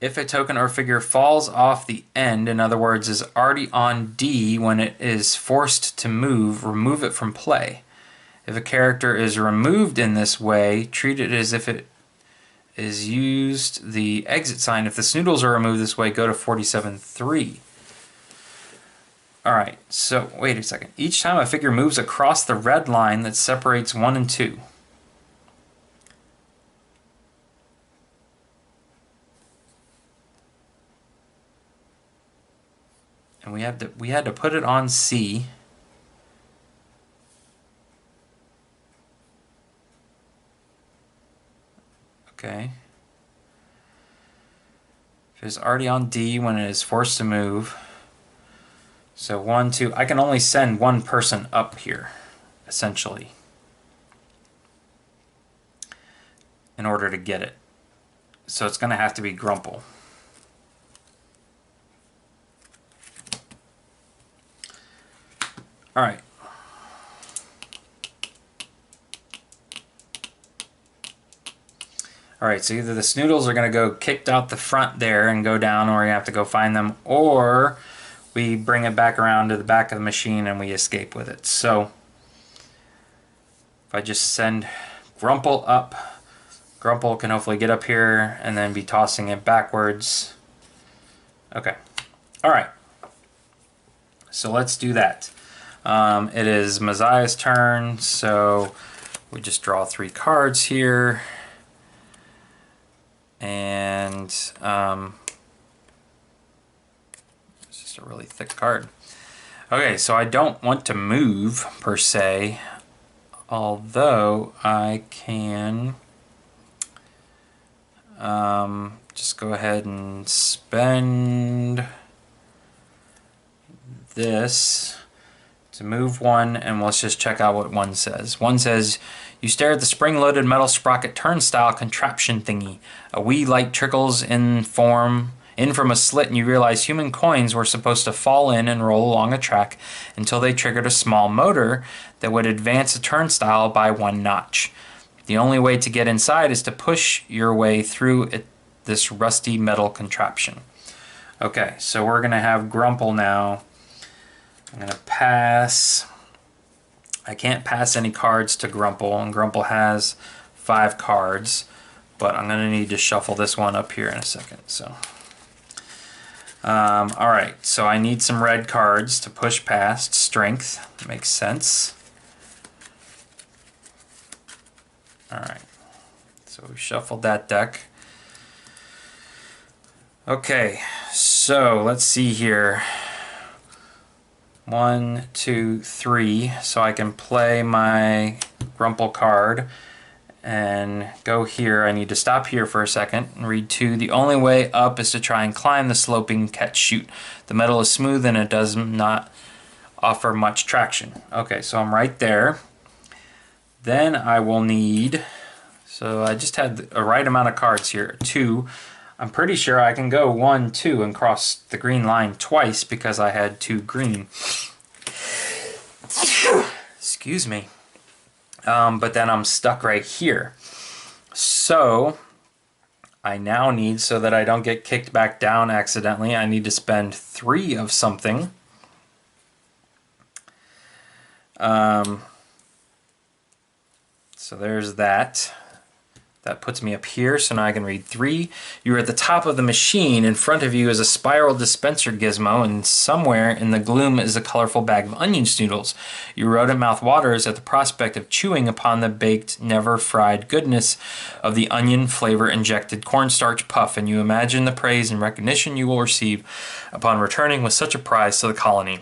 If a token or figure falls off the end, in other words, is already on D when it is forced to move, remove it from play. If a character is removed in this way, treat it as if it is used the exit sign. If the snoodles are removed this way, go to 47.3. Alright, so wait a second. Each time a figure moves across the red line that separates 1 and 2. And we had to put it on C. Okay. If it's already on D when it is forced to move. So 1, 2, I can only send one person up here, essentially, in order to get it. So it's going to have to be Grumple. Alright. Alright, so either the snoodles are going to go kicked out the front there and go down, or you have to go find them, or we bring it back around to the back of the machine and we escape with it. So if I just send Grumple up, Grumple can hopefully get up here and then be tossing it backwards. Okay. Alright. So let's do that. It is Messiah's turn, so we just draw 3 cards here. And it's just a really thick card. Okay, so I don't want to move per se, although I can just go ahead and spend this to move 1, and let's just check out what 1 says. 1 says, you stare at the spring-loaded metal sprocket turnstile contraption thingy. A wee light trickles in from a slit, and you realize human coins were supposed to fall in and roll along a track until they triggered a small motor that would advance a turnstile by 1 notch. The only way to get inside is to push your way through this rusty metal contraption. Okay, so we're going to have Grumple now. I'm going to pass. I can't pass any cards to Grumple, and Grumple has 5 cards, but I'm going to need to shuffle this one up here in a second. So, alright, so I need some red cards to push past. Strength, makes sense. Alright, so we shuffled that deck. Okay, so let's see here. 1, 2, 3, so I can play my Grumple card and go here. I need to stop here for a second and read 2. The only way up is to try and climb the sloping catch chute. The metal is smooth and it does not offer much traction. Okay, so I'm right there. Then I will need, so I just had a right amount of cards here, 2. I'm pretty sure I can go 1, 2 and cross the green line twice because I had 2 green. Excuse me. But then I'm stuck right here. So I now need, so that I don't get kicked back down accidentally, I need to spend 3 of something. So there's that. That puts me up here, so now I can read 3. You're at the top of the machine. In front of you is a spiral dispenser gizmo, and somewhere in the gloom is a colorful bag of onion snoodles. Your rodent mouth waters at the prospect of chewing upon the baked, never fried goodness of the onion flavor-injected cornstarch puff, and you imagine the praise and recognition you will receive upon returning with such a prize to the colony.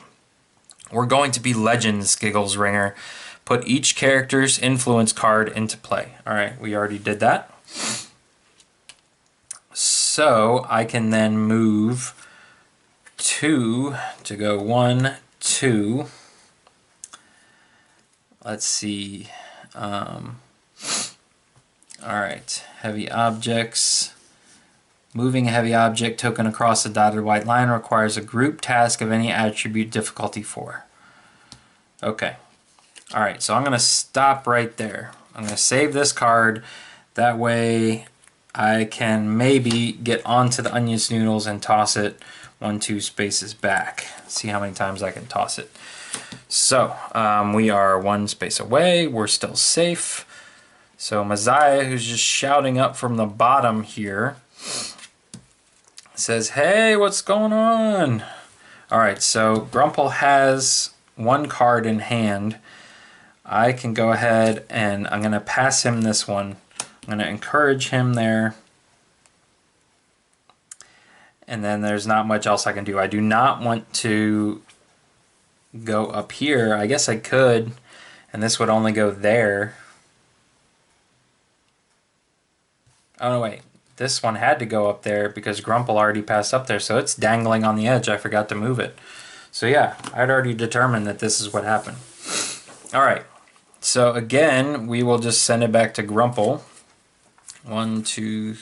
We're going to be legends, giggles Ringer. Put each character's influence card into play. Alright, we already did that. So I can then move 2 to go 1, 2. Let's see. Alright, heavy objects. Moving a heavy object token across a dotted white line requires a group task of any attribute difficulty 4. Okay. Alright, so I'm going to stop right there. I'm going to save this card. That way I can maybe get onto the onion snoodles and toss it 1, 2 spaces back. See how many times I can toss it. So, we are 1 space away. We're still safe. So Messiah, who's just shouting up from the bottom here, says, hey, what's going on? All right, so Grumple has one card in hand. I can go ahead and I'm going to pass him this one. I'm going to encourage him there. And then there's not much else I can do. I do not want to go up here. I guess I could, and this would only go there. Oh no, wait. This one had to go up there because Grumple already passed up there, so it's dangling on the edge. I forgot to move it. So yeah, I'd already determined that this is what happened. Alright, so again, we will just send it back to Grumple. 1, 2,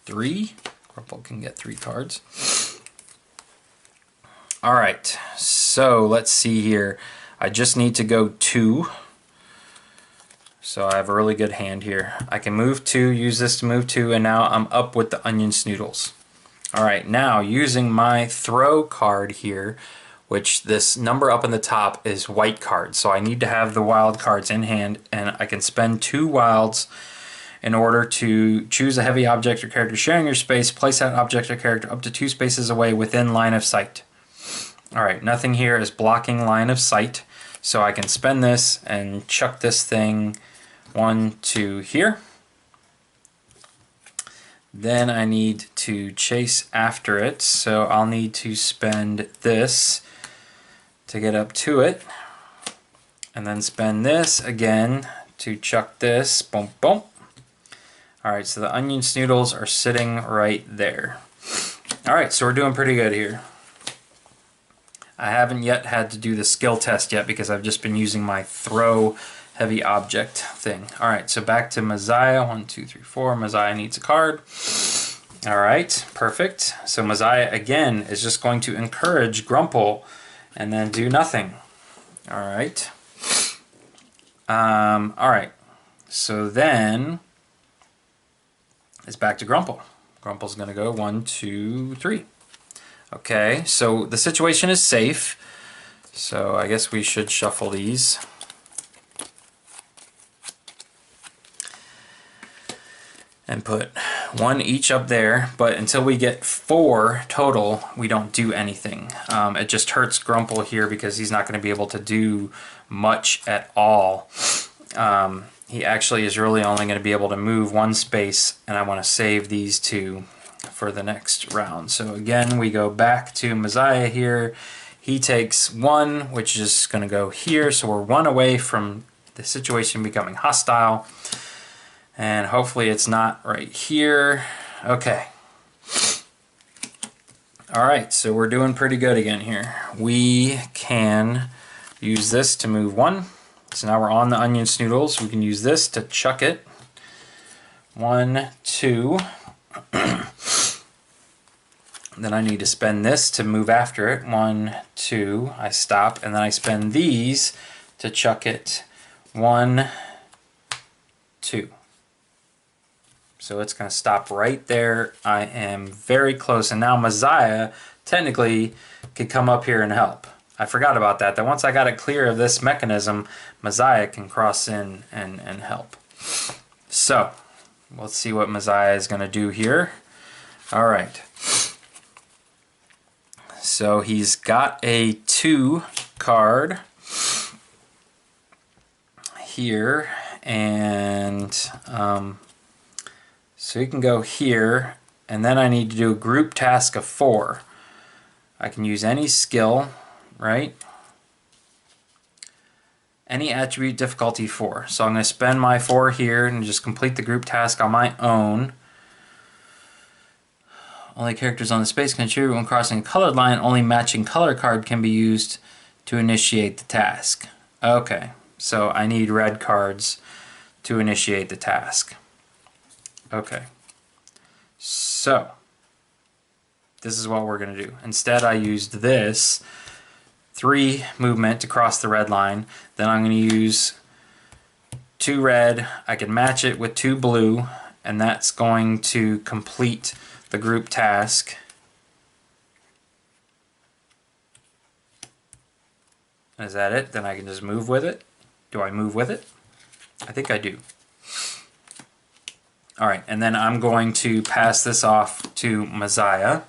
3. Grumple can get 3 cards. Alright, so let's see here. I just need to go 2. So I have a really good hand here. I can move 2, use this to move 2, and now I'm up with the onion snoodles. Alright, now using my throw card here, which this number up in the top is white cards. So I need to have the wild cards in hand, and I can spend 2 wilds in order to choose a heavy object or character sharing your space, place that object or character up to 2 spaces away within line of sight. Alright, nothing here is blocking line of sight, so I can spend this and chuck this thing 1, 2 here. Then I need to chase after it, so I'll need to spend this to get up to it, and then spend this again to chuck this. Boom, boom. Alright, so the onion snoodles are sitting right there. Alright, so we're doing pretty good here. I haven't yet had to do the skill test yet because I've just been using my throw heavy object thing. Alright, so back to Messiah. 1, 2, 3, 4. Messiah needs a card. Alright, perfect. So Messiah again is just going to encourage Grumple and then do nothing. Alright. Alright. So then it's back to Grumple. Grumple's going to go 1, 2, 3. Okay, so the situation is safe. So I guess we should shuffle these. And put 1 each up there, but until we get 4 total, we don't do anything. It just hurts Grumple here because he's not going to be able to do much at all. He actually is really only going to be able to move 1 space, and I want to save these 2 for the next round. So again, we go back to Messiah here. He takes 1, which is going to go here, so we're 1 away from the situation becoming hostile. And hopefully it's not right here. Okay. Alright, so we're doing pretty good again here. We can use this to move 1. So now we're on the onion snoodles. We can use this to chuck it. 1, 2. Then I need to spend this to move after it. 1, 2. I stop, and then I spend these to chuck it. 1, 2. So it's going to stop right there. I am very close. And now Messiah technically could come up here and help. I forgot about that. That once I got it clear of this mechanism, Messiah can cross in and help. So let's see what Messiah is going to do here. All right. So he's got a 2 card here. And so he can go here, and then I need to do a group task of 4. I can use any skill, right? Any attribute difficulty 4. So I'm going to spend my 4 here and just complete the group task on my own. Only characters on the space can contribute when crossing a colored line. Only matching color card can be used to initiate the task. Okay, so I need red cards to initiate the task. Okay, so this is what we're going to do. Instead, I used this 3 movement to cross the red line. Then I'm going to use 2 red. I can match it with 2 blue, and that's going to complete the group task. Is that it? Then I can just move with it. Do I move with it? I think I do. All right, and then I'm going to pass this off to Messiah.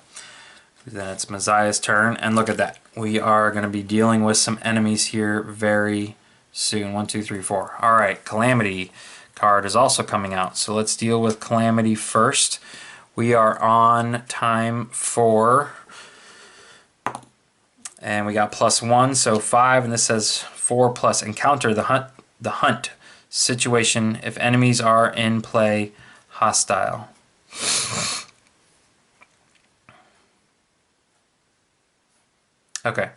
Then it's Messiah's turn, and look at that. We are going to be dealing with some enemies here very soon. 1, 2, 3, 4. All right, Calamity card is also coming out. So let's deal with Calamity first. We are on time 4. And we got +1, so 5, and this says 4 plus encounter the hunt situation if enemies are in play hostile. Okay.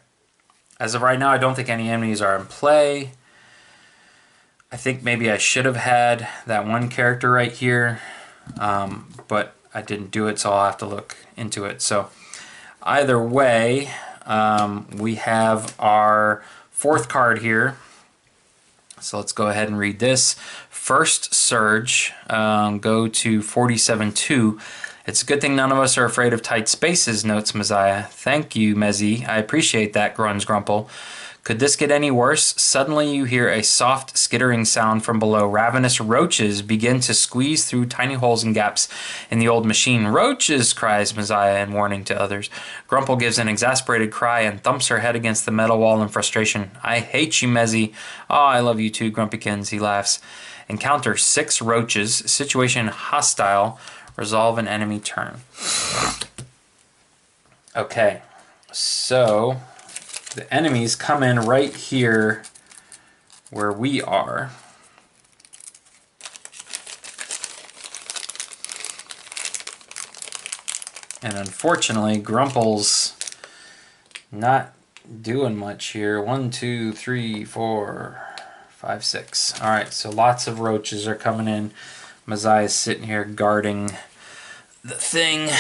As of right now, I don't think any enemies are in play. I think maybe I should have had that one character right here, but I didn't do it, so I'll have to look into it. So either way, we have our 4th card here. So let's go ahead and read this. First Surge, go to 47-2. It's a good thing none of us are afraid of tight spaces, notes Messiah. Thank you, Mezzy. I appreciate that, grunts Grumple. Could this get any worse? Suddenly you hear a soft skittering sound from below. Ravenous roaches begin to squeeze through tiny holes and gaps in the old machine. Roaches, cries Messiah in warning to others. Grumple gives an exasperated cry and thumps her head against the metal wall in frustration. I hate you, Mezzy. Oh, I love you too, Grumpykins, he laughs. Encounter 6 roaches. Situation hostile. Resolve an enemy turn. Okay, so the enemies come in right here where we are. And unfortunately, Grumple's not doing much here. 1, 2, 3, 4, 5, 6. All right, so lots of roaches are coming in. Messiah's sitting here guarding the thing,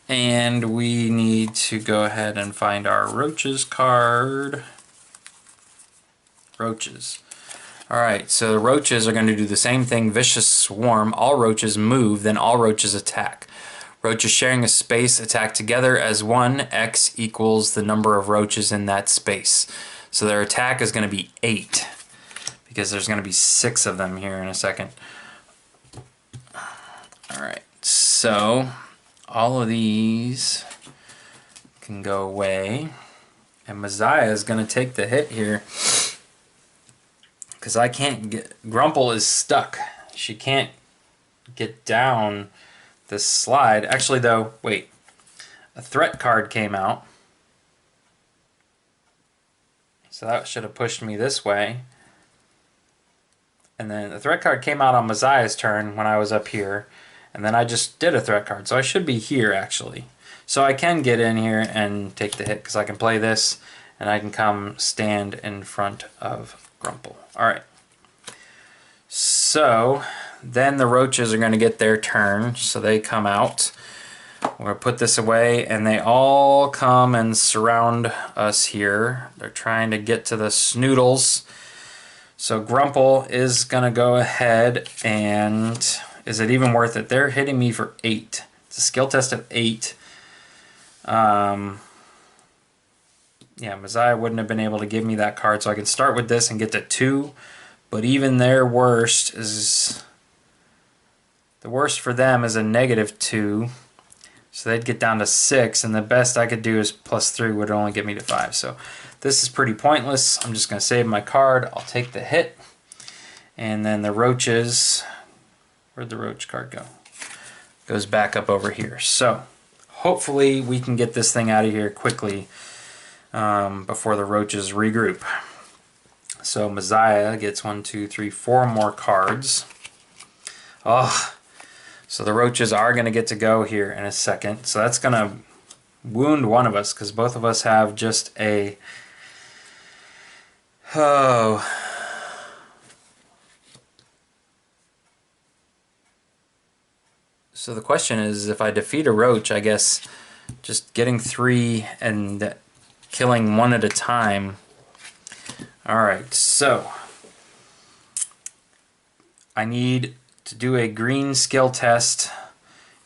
and we need to go ahead and find our roaches card. Roaches. Alright, so the roaches are going to do the same thing. Vicious Swarm. All roaches move, then all roaches attack. Roaches sharing a space attack together as one. X equals the number of roaches in that space. So their attack is going to be 8, because there's going to be 6 of them here in a second. Alright, so all of these can go away, and Messiah is going to take the hit here because I can't get... Grumple is stuck. She can't get down this slide. Actually though, wait, a threat card came out, so that should have pushed me this way. And then the threat card came out on Messiah's turn when I was up here. And then I just did a threat card, so I should be here actually. So I can get in here and take the hit because I can play this and I can come stand in front of Grumple. Alright. So then the roaches are going to get their turn, so they come out. We're going to put this away, and they all come and surround us here. They're trying to get to the snoodles. So Grumple is going to go ahead and... Is it even worth it? They're hitting me for 8. It's a skill test of 8. Yeah, Messiah wouldn't have been able to give me that card, so I can start with this and get to 2. But even their worst is... The worst for them is a -2. So they'd get down to 6, and the best I could do is +3 would only get me to 5. So this is pretty pointless. I'm just going to save my card. I'll take the hit. And then the roaches... Where'd the roach card go? Goes back up over here. So hopefully we can get this thing out of here quickly before the roaches regroup. So Messiah gets 1, 2, 3, 4 more cards. Oh, so the roaches are going to get to go here in a second. So that's going to wound one of us because both of us have just a... Oh... So the question is, if I defeat a roach, I guess just getting 3 and killing 1 at a time. Alright, so I need to do a green skill test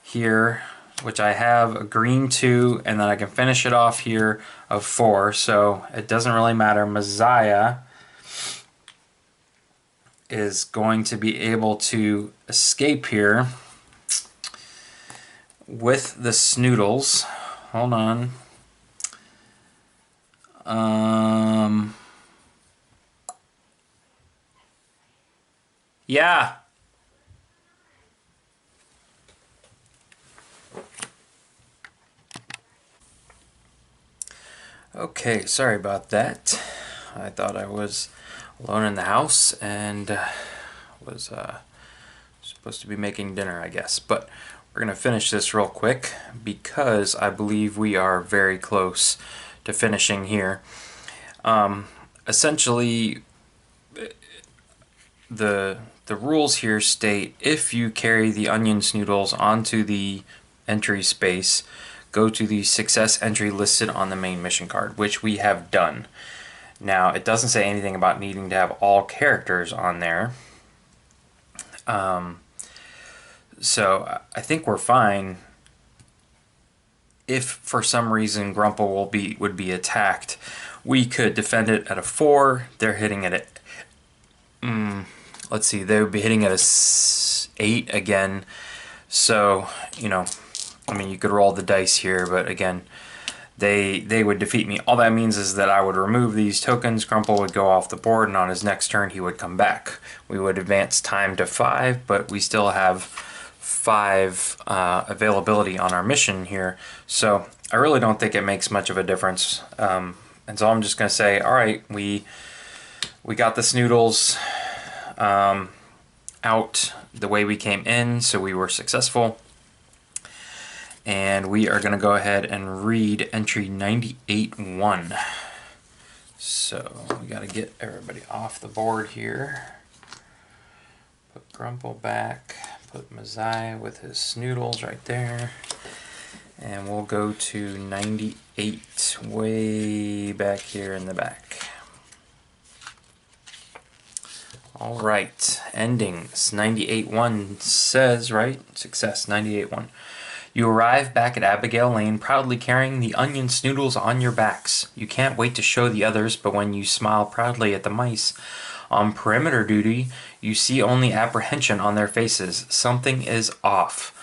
here, which I have a green 2, and then I can finish it off here of 4, so it doesn't really matter. Messiah is going to be able to escape here. with the snoodles. Hold on. Yeah. Okay, sorry about that. I thought I was alone in the house and was supposed to be making dinner, I guess. But we're going to finish this real quick because I believe we are very close to finishing here. Essentially, the rules here state if you carry the onion snoodles onto the entry space, go to the success entry listed on the main mission card, which we have done. Now, it doesn't say anything about needing to have all characters on there. So I think we're fine. If for some reason Grumple would be attacked, we could defend it at a 4. They're hitting it at let's see, they would be hitting at a 8 again. So, you know, I mean, you could roll the dice here, but again, they would defeat me. All that means is that I would remove these tokens, Grumple would go off the board, and on his next turn he would come back. We would advance time to 5, but we still have 5 availability on our mission here. So I really don't think it makes much of a difference. And so I'm just going to say, all right, we got the snoodles out the way we came in, so we were successful. And we are going to go ahead and read entry 98-1. So we got to get everybody off the board here. Put Grumple back. Put Mazai with his snoodles right there. And we'll go to 98, way back here in the back. All right, endings. 98-1 says, right? Success, 98-1. You arrive back at Abigail Lane proudly carrying the onion snoodles on your backs. You can't wait to show the others, but when you smile proudly at the mice on perimeter duty, you see only apprehension on their faces. Something is off.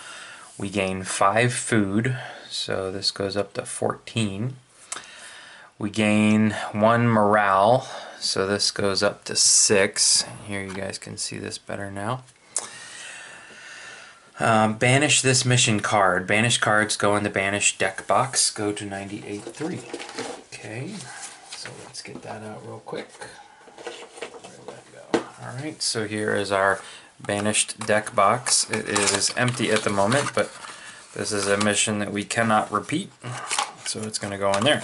We gain 5 food, so this goes up to 14. We gain 1 morale, so this goes up to 6. Here you guys can see this better now. Banish this mission card. Banished cards go in the banished deck box. Go to 98-3. Okay, so let's get that out real quick. Where'd that go? Alright, so here is our banished deck box. It is empty at the moment, but this is a mission that we cannot repeat, so it's going to go in there.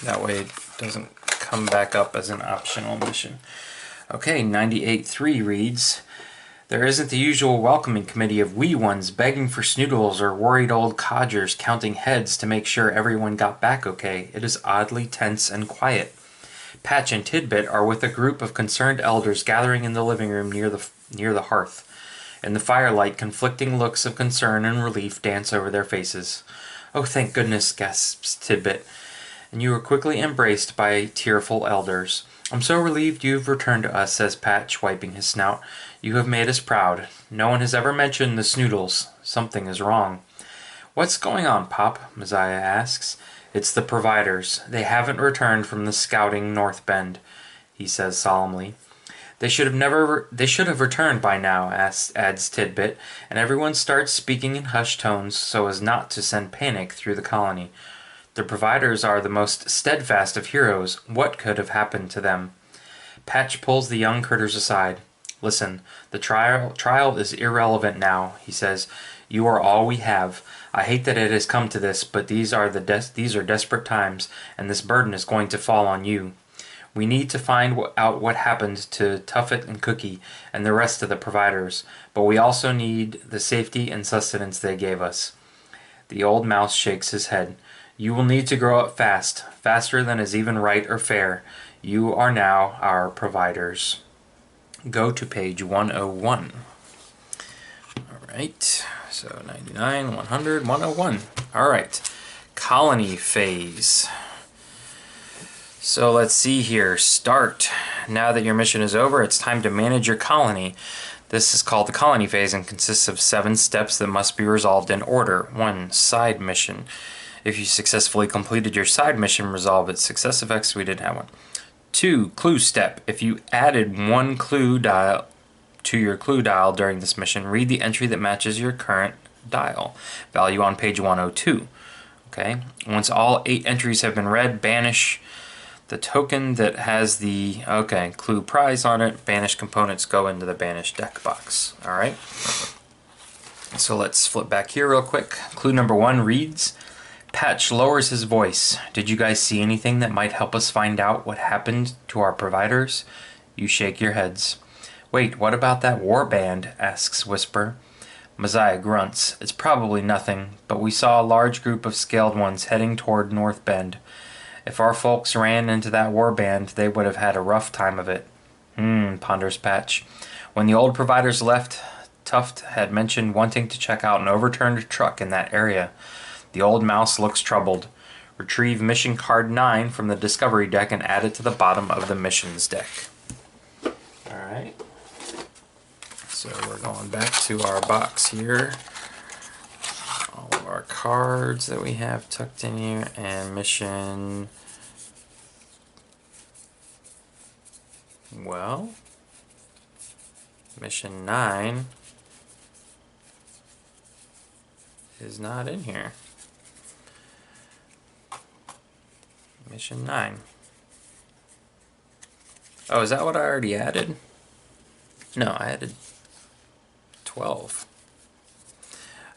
That way it doesn't come back up as an optional mission. Okay, 98-3 reads, there isn't the usual welcoming committee of wee ones begging for snoodles or worried old codgers counting heads to make sure everyone got back okay. It is oddly tense and quiet. Patch and Tidbit are with a group of concerned elders gathering in the living room near the hearth. In the firelight, conflicting looks of concern and relief dance over their faces. Oh, thank goodness, gasps Tidbit. And you are quickly embraced by tearful elders. I'm so relieved you've returned to us, says Patch, wiping his snout. You have made us proud. No one has ever mentioned the snoodles. Something is wrong. What's going on, Pop? Messiah asks. It's the providers. They haven't returned from the scouting North Bend, he says solemnly. They should have returned by now, adds Tidbit, and everyone starts speaking in hushed tones so as not to send panic through the colony. The providers are the most steadfast of heroes. What could have happened to them? Patch pulls the young critters aside. Listen, the trial is irrelevant now, he says. You are all we have. I hate that it has come to this, but these are desperate times, and this burden is going to fall on you. We need to find out what happened to Tuffet and Cookie and the rest of the providers, but we also need the safety and sustenance they gave us. The old mouse shakes his head. You will need to grow up fast, faster than is even right or fair. You are now our providers. Go to page 101. Alright, so 99, 100, 101. Alright, colony phase. So let's see here. Start. Now that your mission is over, it's time to manage your colony. This is called the colony phase and consists of 7 steps that must be resolved in order. 1. Side mission. If you successfully completed your side mission, resolve its success effects. We didn't have one. 2. Clue step. If you added 1 clue dial to your clue dial during this mission, read the entry that matches your current dial value on page 102. Okay. Once all 8 entries have been read, banish the token that has the clue prize on it. Banished components go into the banished deck box. Alright. So let's flip back here real quick. Clue number 1 reads, Patch lowers his voice. Did you guys see anything that might help us find out what happened to our providers? You shake your heads. Wait, what about that warband? Asks Whisper. Messiah grunts. It's probably nothing, but we saw a large group of scaled ones heading toward North Bend. If our folks ran into that warband, they would have had a rough time of it. Ponders Patch. When the old providers left, Tuft had mentioned wanting to check out an overturned truck in that area. The old mouse looks troubled. Retrieve mission card 9 from the Discovery deck and add it to the bottom of the missions deck. Alright. So we're going back to our box here. All of our cards that we have tucked in here, and mission. Well, mission 9 is not in here. Mission 9. Oh, is that what I already added? No, I added 12.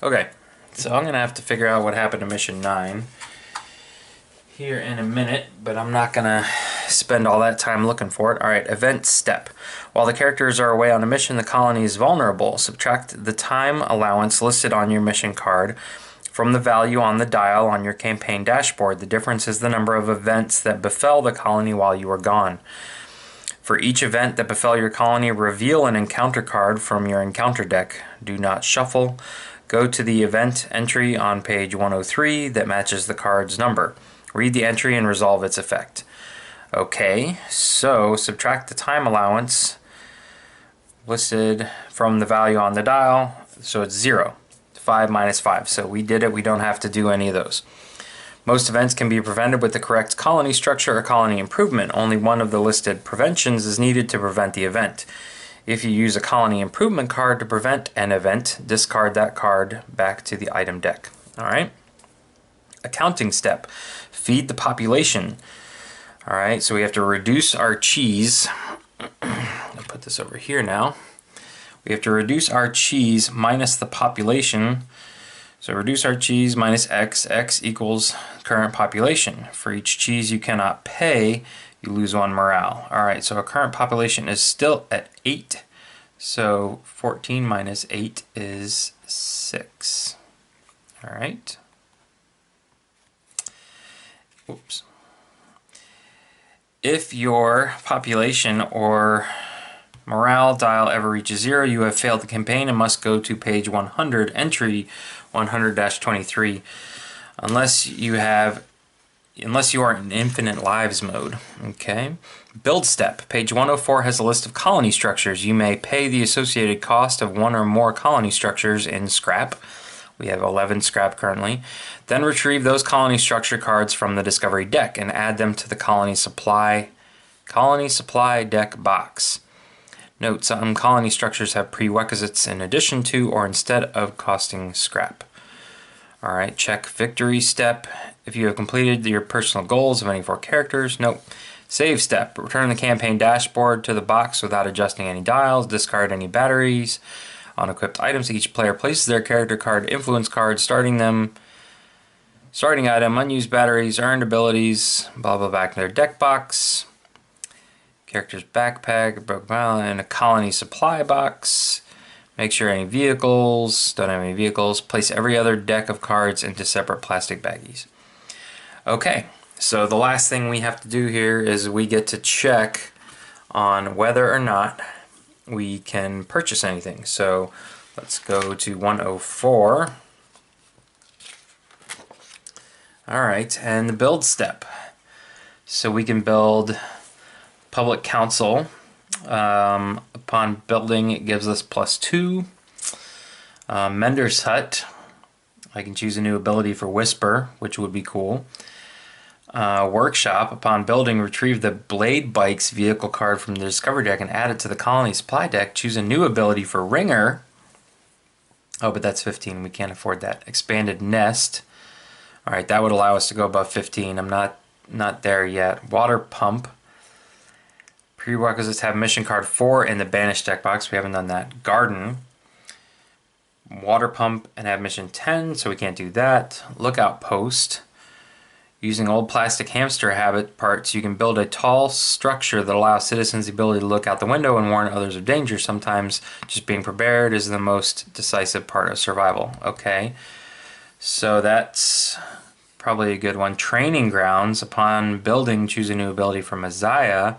Okay, so I'm going to have to figure out what happened to mission 9 here in a minute, but I'm not going to spend all that time looking for it. Alright, event step. While the characters are away on a mission, the colony is vulnerable. Subtract the time allowance listed on your mission card from the value on the dial on your campaign dashboard. The difference is the number of events that befell the colony while you were gone. For each event that befell your colony, reveal an encounter card from your encounter deck. Do not shuffle. Go to the event entry on page 103 that matches the card's number. Read the entry and resolve its effect. Okay, so subtract the time allowance listed from the value on the dial, so it's 0. 5 minus 5, so we did it. We don't have to do any of those. Most events can be prevented with the correct colony structure or colony improvement. Only one of the listed preventions is needed to prevent the event. If you use a colony improvement card to prevent an event, discard that card back to the item deck. Alright. Accounting step. Feed the population. Alright, so we have to reduce our cheese. I'll put this over here now. We have to reduce our cheese minus the population. So reduce our cheese minus x. X equals current population. For each cheese you cannot pay, you lose 1 morale. Alright, so our current population is still at 8. So 14 minus 8 is 6. Alright. Whoops. If your population or morale dial ever reaches 0, you have failed the campaign and must go to page 100, entry 100-23, unless you are in infinite lives mode. Okay. Build step. Page 104 has a list of colony structures. You may pay the associated cost of 1 or more colony structures in scrap. We have 11 scrap currently. Then retrieve those colony structure cards from the Discovery deck and add them to the colony supply deck box. Note, some colony structures have prerequisites in addition to or instead of costing scrap. Alright, check victory step. If you have completed your personal goals of any 4 characters. Nope. Save step. Return the campaign dashboard to the box without adjusting any dials. Discard any batteries on equipped items. Each player places their character card, influence card, starting item, unused batteries, earned abilities, blah blah, back in their deck box. Character's backpack, broken pile, and a colony supply box. Make sure any vehicles, don't have any vehicles. Place every other deck of cards into separate plastic baggies. Okay, so the last thing we have to do here is we get to check on whether or not we can purchase anything. So let's go to 104. Alright, and the build step. So we can build public council Upon building, it gives us +2. Mender's Hut, I can choose a new ability for Whisper, which would be cool. Workshop, upon building, retrieve the Blade Bikes vehicle card from the Discovery deck and add it to the Colony Supply deck. Choose a new ability for Ringer. Oh, but that's 15. We can't afford that. Expanded Nest. All right, that would allow us to go above 15. I'm not there yet. Water Pump. Prerequisites have mission card 4 in the Banished deck box. We haven't done that. Garden. Water Pump and have mission 10, so we can't do that. Lookout Post. Using old plastic hamster habit parts, you can build a tall structure that allows citizens the ability to look out the window and warn others of danger. Sometimes just being prepared is the most decisive part of survival. Okay, so that's probably a good one. Training Grounds. Upon building, choose a new ability from Messiah.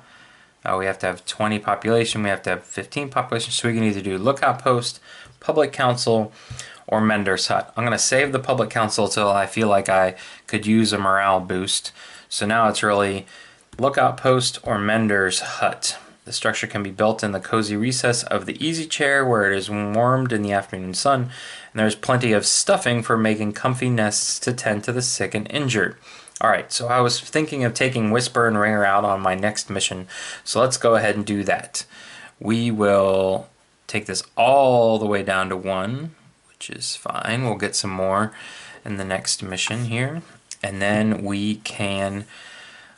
We have to have 20 population. We have to have 15 population, so we can either do Lookout Post, Public Council, or Mender's Hut. I'm going to save the Public Council till I feel like I could use a morale boost. So now it's really Lookout Post or Mender's Hut. The structure can be built in the cozy recess of the easy chair where it is warmed in the afternoon sun, and there's plenty of stuffing for making comfy nests to tend to the sick and injured. Alright, so I was thinking of taking Whisper and Ringer out on my next mission, so let's go ahead and do that. We will take this all the way down to 1, which is fine. We'll get some more in the next mission here. And then we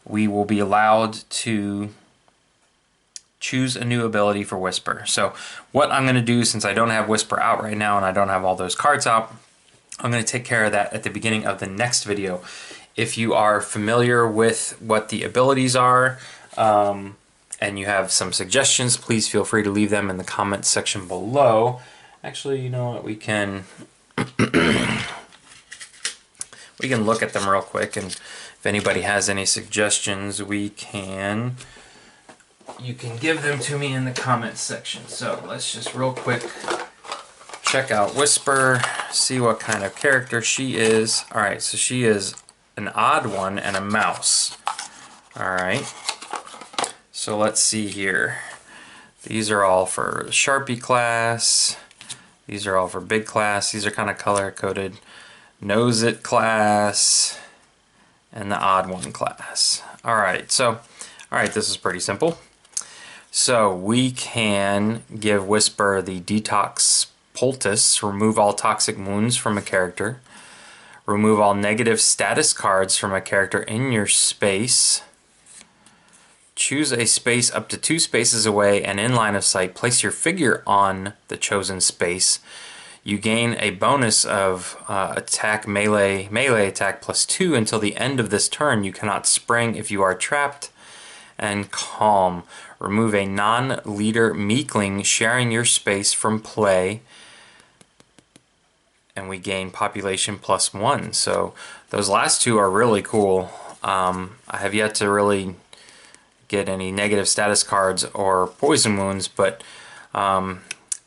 will be allowed to choose a new ability for Whisper. So what I'm going to do, since I don't have Whisper out right now and I don't have all those cards out, I'm going to take care of that at the beginning of the next video. If you are familiar with what the abilities are, and you have some suggestions, please feel free to leave them in the comments section below. Actually, you know what, we can look at them real quick, and if anybody has any suggestions, you can give them to me in the comments section. So let's just real quick check out Whisper, see what kind of character she is. Alright, so she is an odd one and a mouse. Alright, so let's see here. These are all for Sharpie class. These are all for big class. These are kind of color coded. Knows It class and the odd one class. Alright, so this is pretty simple. So we can give Whisper the Detox Poultice, remove all toxic wounds from a character, remove all negative status cards from a character in your space, choose a space up to 2 spaces away and in line of sight, place your figure on the chosen space. You gain a bonus of attack melee attack +2 until the end of this turn. You cannot spring if you are trapped. And Calm. Remove a non-leader meekling sharing your space from play. And we gain population +1. So those last two are really cool. I have yet to really get any negative status cards or poison wounds, but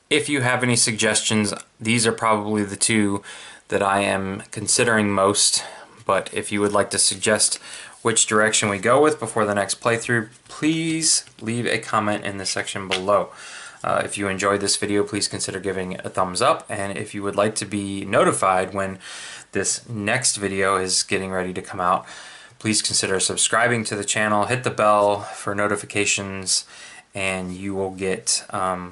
if you have any suggestions, these are probably the two that I am considering most. But if you would like to suggest which direction we go with before the next playthrough, please leave a comment in the section below. If you enjoyed this video, please consider giving it a thumbs up, and if you would like to be notified when this next video is getting ready to come out, please consider subscribing to the channel, hit the bell for notifications, and you will get a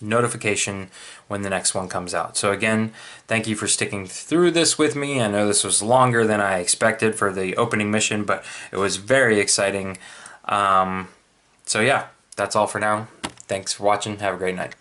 notification when the next one comes out. So again, thank you for sticking through this with me. I know this was longer than I expected for the opening mission, but it was very exciting. So yeah, that's all for now. Thanks for watching. Have a great night.